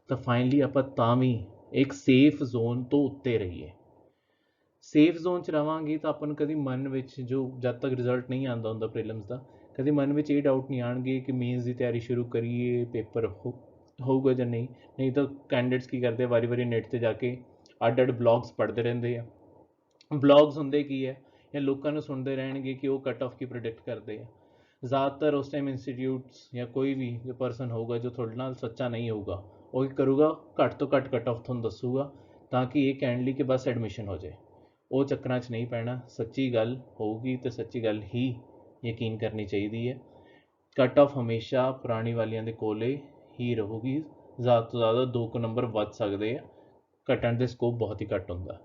[SPEAKER 1] ਤਾਂ ਫਾਈਨਲੀ ਆਪਾਂ ਤਾਂ ਵੀ ਇੱਕ ਸੇਫ ਜ਼ੋਨ ਤੋਂ ਉੱਤੇ ਰਹੀਏ। ਸੇਫ ਜ਼ੋਨ 'ਚ ਰਵਾਂਗੇ ਤਾਂ ਆਪਾਂ ਨੂੰ ਕਦੀ ਮਨ ਵਿੱਚ, ਜੋ ਜਦ ਤੱਕ ਰਿਜ਼ਲਟ ਨਹੀਂ ਆਉਂਦਾ ਹੁੰਦਾ ਪ੍ਰੀਲਿਮਸ ਦਾ, ਕਦੀ ਮਨ ਵਿੱਚ ਇਹ ਡਾਊਟ ਨਹੀਂ ਆਉਣਗੇ ਕਿ ਮੇਨਸ ਦੀ ਤਿਆਰੀ ਸ਼ੁਰੂ ਕਰੀਏ, ਪੇਪਰ ਹੋਊਗਾ ਜਾਂ ਨਹੀਂ ਤਾਂ ਕੈਂਡੀਡੇਟਸ ਕੀ ਕਰਦੇ, ਵਾਰੀ ਨੈਟ 'ਤੇ ਜਾ ਕੇ ਅੱਡ ਬਲੌਗਸ ਪੜ੍ਹਦੇ ਰਹਿੰਦੇ ਆ। ਬਲੌਗਸ ਹੁੰਦੇ ਕੀ ਹੈ, ਜਾਂ ਲੋਕਾਂ ਨੂੰ ਸੁਣਦੇ ਰਹਿਣਗੇ ਕਿ ਉਹ ਕੱਟ ਆਫ ਕੀ ਪ੍ਰੈਡਿਕਟ ਕਰਦੇ ਆ। ਜ਼ਿਆਦਾਤਰ ਉਸ ਟਾਈਮ ਇੰਸਟੀਟਿਊਟਸ ਜਾਂ ਕੋਈ ਵੀ ਜੋ ਪਰਸਨ ਹੋਊਗਾ ਜੋ ਤੁਹਾਡੇ ਨਾਲ ਸੱਚਾ ਨਹੀਂ ਹੋਊਗਾ, ਉਹ ਕੀ ਕਰੂਗਾ, ਘੱਟ ਤੋਂ ਘੱਟ ਕੱਟ ਆਫ ਤੁਹਾਨੂੰ ਦੱਸੂਗਾ, ਤਾਂ ਕਿ ਇਹ ਕਹਿਣ ਲਈ ਕਿ ਬਸ ਐਡਮਿਸ਼ਨ ਹੋ ਜਾਏ। ਉਹ ਚੱਕਰਾਂ 'ਚ ਨਹੀਂ ਪੈਣਾ, ਸੱਚੀ ਗੱਲ ਹੋਊਗੀ ਅਤੇ ਸੱਚੀ ਗੱਲ ਹੀ ਯਕੀਨ ਕਰਨੀ ਚਾਹੀਦੀ ਹੈ। ਕੱਟ ਆਫ ਹਮੇਸ਼ਾ ਪੁਰਾਣੀ ਵਾਲਿਆਂ ਦੇ ਕੋਲੇ ਹੀ ਰਹੂਗੀ, ਜ਼ਿਆਦਾ ਤੋਂ ਜ਼ਿਆਦਾ 2 ਨੰਬਰ ਵੱਧ ਸਕਦੇ ਆ, ਘਟਣ ਦੇ ਸਕੋਪ ਬਹੁਤ ਹੀ ਘੱਟ ਹੁੰਦਾ।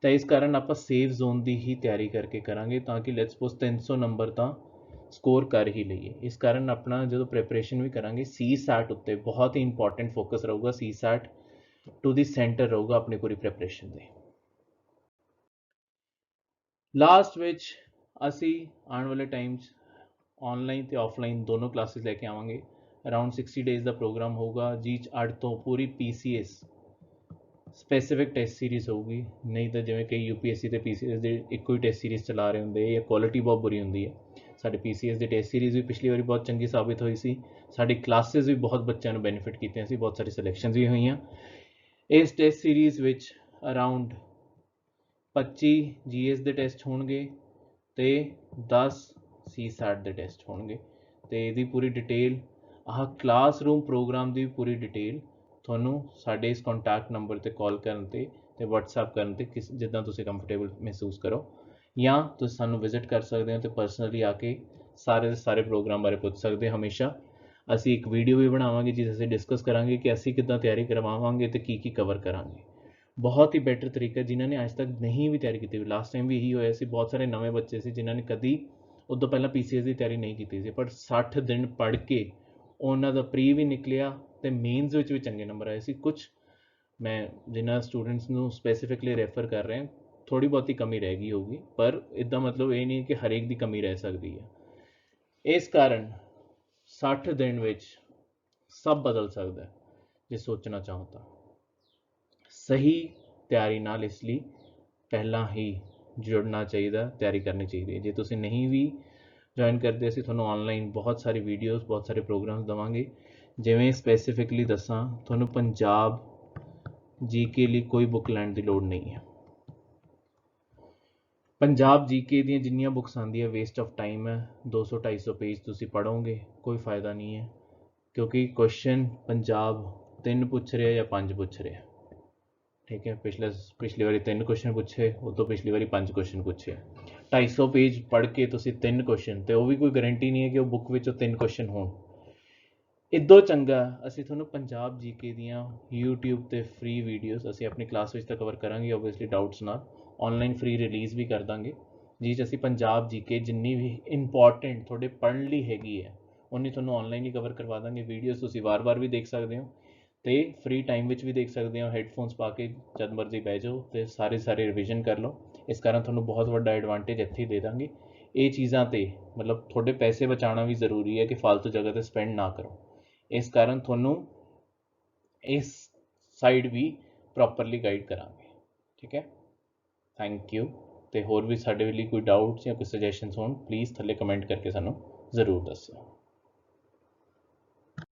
[SPEAKER 1] ਤਾਂ ਇਸ ਕਾਰਨ ਆਪਾਂ ਸੇਫ ਜ਼ੋਨ ਦੀ ਹੀ ਤਿਆਰੀ ਕਰਕੇ ਕਰਾਂਗੇ, ਤਾਂ ਕਿ ਲੈਟਸ ਸਪੋਜ਼ 300 ਨੰਬਰ ਤਾਂ ਸਕੋਰ ਕਰ ਹੀ ਲਈਏ। ਇਸ ਕਾਰਨ ਆਪਣਾ ਜਦੋਂ ਪ੍ਰੈਪਰੇਸ਼ਨ ਵੀ ਕਰਾਂਗੇ CSAT ਉੱਤੇ ਬਹੁਤ ਹੀ ਇੰਪੋਰਟੈਂਟ ਫੋਕਸ ਰਹੂਗਾ। CSAT ਟੂ ਦੀ ਸੈਂਟਰ ਰਹੂਗਾ ਆਪਣੀ ਪੂਰੀ ਪ੍ਰੈਪਰੇਸ਼ਨ ਦੇ। ਲਾਸਟ ਵਿੱਚ ਅਸੀਂ ਆਉਣ ਵਾਲੇ ਟਾਈਮ 'ਚ ਆਨਲਾਈਨ ਤੇ ਆਫਲਾਈਨ ਦੋਨੋਂ ਕਲਾਸਿਸ ਲੈ ਕੇ ਆਵਾਂਗੇ। ਅਰਾਊਂਡ 60 ਡੇਜ਼ ਦਾ ਪ੍ਰੋਗਰਾਮ ਹੋਊਗਾ, ਜਿਹ 'ਚ ਅੱਡ ਤੋਂ ਪੂਰੀ PCS ਸਪੈਸੀਫਿਕ ਟੈਸਟ ਸੀਰੀਜ਼ ਹੋਊਗੀ। ਨਹੀਂ ਤਾਂ ਜਿਵੇਂ ਕਈ UPSC ਤੇ PCS ਦੇ ਇੱਕੋ ਹੀ ਟੈਸਟ ਸੀਰੀਜ਼ ਚਲਾ ਰਹੇ ਹੁੰਦੇ ਜਾਂ ਕੁਆਲਿਟੀ ਬਹੁਤ ਬੁਰੀ ਹੁੰਦੀ ਹੈ। ਸਾਡੇ PCS ਦੀ ਟੈਸਟ ਸੀਰੀਜ਼ ਵੀ ਪਿਛਲੀ ਵਾਰੀ ਬਹੁਤ ਚੰਗੀ ਸਾਬਿਤ ਹੋਈ ਸੀ। ਸਾਡੀ ਕਲਾਸਿਸ ਵੀ ਬਹੁਤ ਬੱਚਿਆਂ ਨੂੰ ਬੈਨੀਫਿਟ ਕੀਤੀਆਂ ਸੀ, ਬਹੁਤ ਸਾਰੀ ਸਿਲੈਕਸ਼ਨਸ ਵੀ ਹੋਈਆਂ। ਇਸ ਟੈਸਟ ਸੀਰੀਜ਼ ਵਿੱਚ ਅਰਾਊਂਡ 25 GS ਦੇ ਟੈਸਟ ਹੋਣਗੇ ਤੇ 10 CSAT ਦੇ ਟੈਸਟ ਹੋਣਗੇ। ਤੇ ਇਹਦੀ ਪੂਰੀ ਡਿਟੇਲ, ਆਹ ਕਲਾਸਰੂਮ ਪ੍ਰੋਗਰਾਮ ਦੀ ਪੂਰੀ ਡਿਟੇਲ ਤੁਹਾਨੂੰ ਸਾਡੇ ਇਸ ਕੰਟੈਕਟ ਨੰਬਰ ਤੇ ਕਾਲ ਕਰਨ ਤੇ WhatsApp ਕਰਨ ਤੇ ਜਿੱਦਾਂ ਤੁਸੀਂ ਕੰਫਰਟੇਬਲ ਮਹਿਸੂਸ ਕਰੋ, ਜਾਂ ਤੁਸੀਂ ਸਾਨੂੰ ਵਿਜ਼ਿਟ ਕਰ ਸਕਦੇ ਹੋ ਤੇ ਪਰਸਨਲੀ ਆ ਕੇ ਸਾਰੇ ਦੇ ਸਾਰੇ ਪ੍ਰੋਗਰਾਮ ਬਾਰੇ ਪੁੱਛ ਸਕਦੇ ਹੋ। ਹਮੇਸ਼ਾ ਅਸੀਂ ਇੱਕ ਵੀਡੀਓ ਵੀ ਬਣਾਵਾਂਗੇ ਜਿਸ ਅਸੀਂ ਡਿਸਕਸ ਕਰਾਂਗੇ ਕਿ ਅਸੀਂ ਕਿੱਦਾਂ ਤਿਆਰੀ ਕਰਵਾਵਾਂਗੇ ਤੇ ਕੀ ਕਵਰ ਕਰਾਂਗੇ। ਬਹੁਤ ਹੀ ਬੈਟਰ ਤਰੀਕਾ, ਜਿਨ੍ਹਾਂ ਨੇ ਅੱਜ ਤੱਕ ਨਹੀਂ ਵੀ ਤਿਆਰੀ ਕੀਤੀ। ਲਾਸਟ ਟਾਈਮ ਵੀ ਇਹੀ ਹੋਇਆ ਸੀ, ਬਹੁਤ ਸਾਰੇ ਨਵੇਂ ਬੱਚੇ ਸੀ ਜਿਨ੍ਹਾਂ ਨੇ ਕਦੀ ਉਦੋਂ ਪਹਿਲਾਂ PCS ਦੀ ਤਿਆਰੀ ਨਹੀਂ ਕੀਤੀ ਸੀ, ਪਰ 60 ਦਿਨ ਪੜ੍ਹ ਕੇ ਉਹਨਾਂ ਦਾ ਪ੍ਰੀ ਵੀ ਨਿਕਲਿਆ ਤੇ ਮੇਨਸ ਵਿੱਚ ਵੀ ਚੰਗੇ ਨੰਬਰ ਆਏ ਸੀ। ਕੁਝ ਮੈਂ ਜਿਨ੍ਹਾਂ ਸਟੂਡੈਂਟਸ ਨੂੰ ਸਪੈਸੀਫਿਕਲੀ ਰੈਫਰ ਕਰ ਰਹੇ, ਥੋੜ੍ਹੀ ਬਹੁਤੀ ਕਮੀ ਰਹਿ ਗਈ ਹੋਊਗੀ, ਪਰ ਇੱਦਾਂ ਮਤਲਬ ਇਹ ਨਹੀਂ ਕਿ ਹਰੇਕ ਦੀ ਕਮੀ ਰਹਿ ਸਕਦੀ ਹੈ। ਇਸ ਕਾਰਨ 60 ਦਿਨ ਵਿੱਚ ਸਭ ਬਦਲ ਸਕਦਾ ਹੈ ਜੇ ਸੋਚਣਾ ਚਾਹੋ ਤਾਂ। ਸਹੀ ਤਿਆਰੀ ਨਾਲ ਇਸ ਲਈ ਪਹਿਲਾਂ ਹੀ ਜੁੜਨਾ ਚਾਹੀਦਾ, ਤਿਆਰੀ ਕਰਨੀ ਚਾਹੀਦੀ ਹੈ। ਜੇ ਤੁਸੀਂ ਨਹੀਂ ਵੀ ਜੁਆਇਨ ਕਰਦੇ, ਅਸੀਂ ਤੁਹਾਨੂੰ ਆਨਲਾਈਨ ਬਹੁਤ ਸਾਰੀ ਵੀਡੀਓਜ਼, ਬਹੁਤ ਸਾਰੇ ਪ੍ਰੋਗਰਾਮਸ ਦੇਵਾਂਗੇ। ਜਿਵੇਂ ਸਪੈਸੀਫਿਕਲੀ ਦੱਸਾਂ, ਤੁਹਾਨੂੰ ਪੰਜਾਬ GK ਲਈ ਕੋਈ ਬੁੱਕ ਲੈਣ ਦੀ ਲੋੜ ਨਹੀਂ ਹੈ। ਪੰਜਾਬ GK ਦੀਆਂ ਜਿੰਨੀਆਂ ਬੁੱਕਸ ਆਉਂਦੀਆਂ ਵੇਸਟ ਆਫ ਟਾਈਮ ਹੈ। 200-250 ਪੇਜ ਤੁਸੀਂ ਪੜ੍ਹੋਗੇ, ਕੋਈ ਫਾਇਦਾ ਨਹੀਂ ਹੈ, ਕਿਉਂਕਿ ਕੁਐਸਚਨ ਪੰਜਾਬ 3 ਪੁੱਛ ਰਿਹਾ ਜਾਂ 5 ਪੁੱਛ ਰਿਹਾ। ਠੀਕ ਹੈ, ਪਿਛਲੀ ਵਾਰੀ 3 ਕੁਐਸਚਨ ਪੁੱਛੇ, ਉਹ ਤੋਂ ਪਿਛਲੀ ਵਾਰੀ 5 ਕੁਐਸਚਨ ਪੁੱਛੇ। 250 ਪੇਜ ਪੜ੍ਹ ਕੇ ਤੁਸੀਂ 3 ਕੁਐਸਚਨ, ਤੇ ਉਹ ਵੀ ਕੋਈ ਗਾਰੰਟੀ ਨਹੀਂ ਹੈ ਕਿ ਉਹ ਬੁੱਕ ਵਿੱਚੋਂ 3 ਕੁਐਸਚਨ ਹੋਣ। ਇੱਦੋਂ ਚੰਗਾ ਅਸੀਂ ਤੁਹਾਨੂੰ ਪੰਜਾਬ GK ਦੀਆਂ YouTube ਤੇ ਫ੍ਰੀ ਵੀਡੀਓਜ਼ ਅਸੀਂ ਆਪਣੀ ਕਲਾਸ ਵਿੱਚ ਤਾਂ ਕਵਰ ਕਰਾਂਗੇ, ਓਬਵੀਅਸਲੀ ਡਾਊਟਸ ਨਾਲ। ਆਨਲਾਈਨ ਫ੍ਰੀ ਰਿਲੀਜ਼ ਵੀ ਕਰ ਦਾਂਗੇ, ਜਿਸ 'ਚ ਅਸੀਂ ਪੰਜਾਬ GK ਜਿੰਨੀ ਵੀ ਇੰਪੋਰਟੈਂਟ ਤੁਹਾਡੇ ਪੜ੍ਹਨ ਲਈ ਹੈਗੀ ਹੈ ਉਨੀ ਤੁਹਾਨੂੰ ਆਨਲਾਈਨ ਹੀ ਕਵਰ ਕਰਵਾ ਦਾਂਗੇ। ਵੀਡੀਓਜ਼ ਤੁਸੀਂ ਵਾਰ-ਵਾਰ ਵੀ ਦੇਖ ਸਕਦੇ ਹੋ ਤੇ ਫ੍ਰੀ ਟਾਈਮ ਵਿੱਚ ਵੀ ਦੇਖ ਸਕਦੇ ਹੋ। ਹੈੱਡਫੋਨਸ ਪਾ ਕੇ ਜਦ ਮਰਜ਼ੀ ਬਹਿ ਜਾਓ ਤੇ ਸਾਰੇ ਰਿਵੀਜ਼ਨ ਕਰ ਲਓ। ਇਸ ਕਾਰਨ ਤੁਹਾਨੂੰ ਬਹੁਤ ਵੱਡਾ ਐਡਵਾਂਟੇਜ ਇੱਥੇ ਹੀ ਦੇ ਦਾਂਗੇ। ਇਹ ਚੀਜ਼ਾਂ ਤੇ ਮਤਲਬ ਤੁਹਾਡੇ ਪੈਸੇ ਬਚਾਉਣਾ ਵੀ ਜ਼ਰੂਰੀ ਹੈ ਕਿ ਫालतू ਜਗ੍ਹਾ ਤੇ ਸਪੈਂਡ ਨਾ ਕਰੋ। ਇਸ ਕਾਰਨ ਤੁਹਾਨੂੰ ਇਸ ਸਾਈਡ ਵੀ ਪ੍ਰੋਪਰਲੀ ਗਾਈਡ ਕਰਾਂਗੇ। ਠੀਕ ਹੈ, ਥੈਂਕ ਯੂ। ਤੇ ਹੋਰ ਵੀ ਸਾਡੇ ਲਈ ਕੋਈ ਡਾਊਟਸ ਜਾਂ ਕੋਈ ਸੁਜੈਸ਼ਨਸ ਹੋਣ, ਪਲੀਜ਼ ਥੱਲੇ ਕਮੈਂਟ ਕਰਕੇ ਸਾਨੂੰ ਜ਼ਰੂਰ ਦੱਸਿਓ।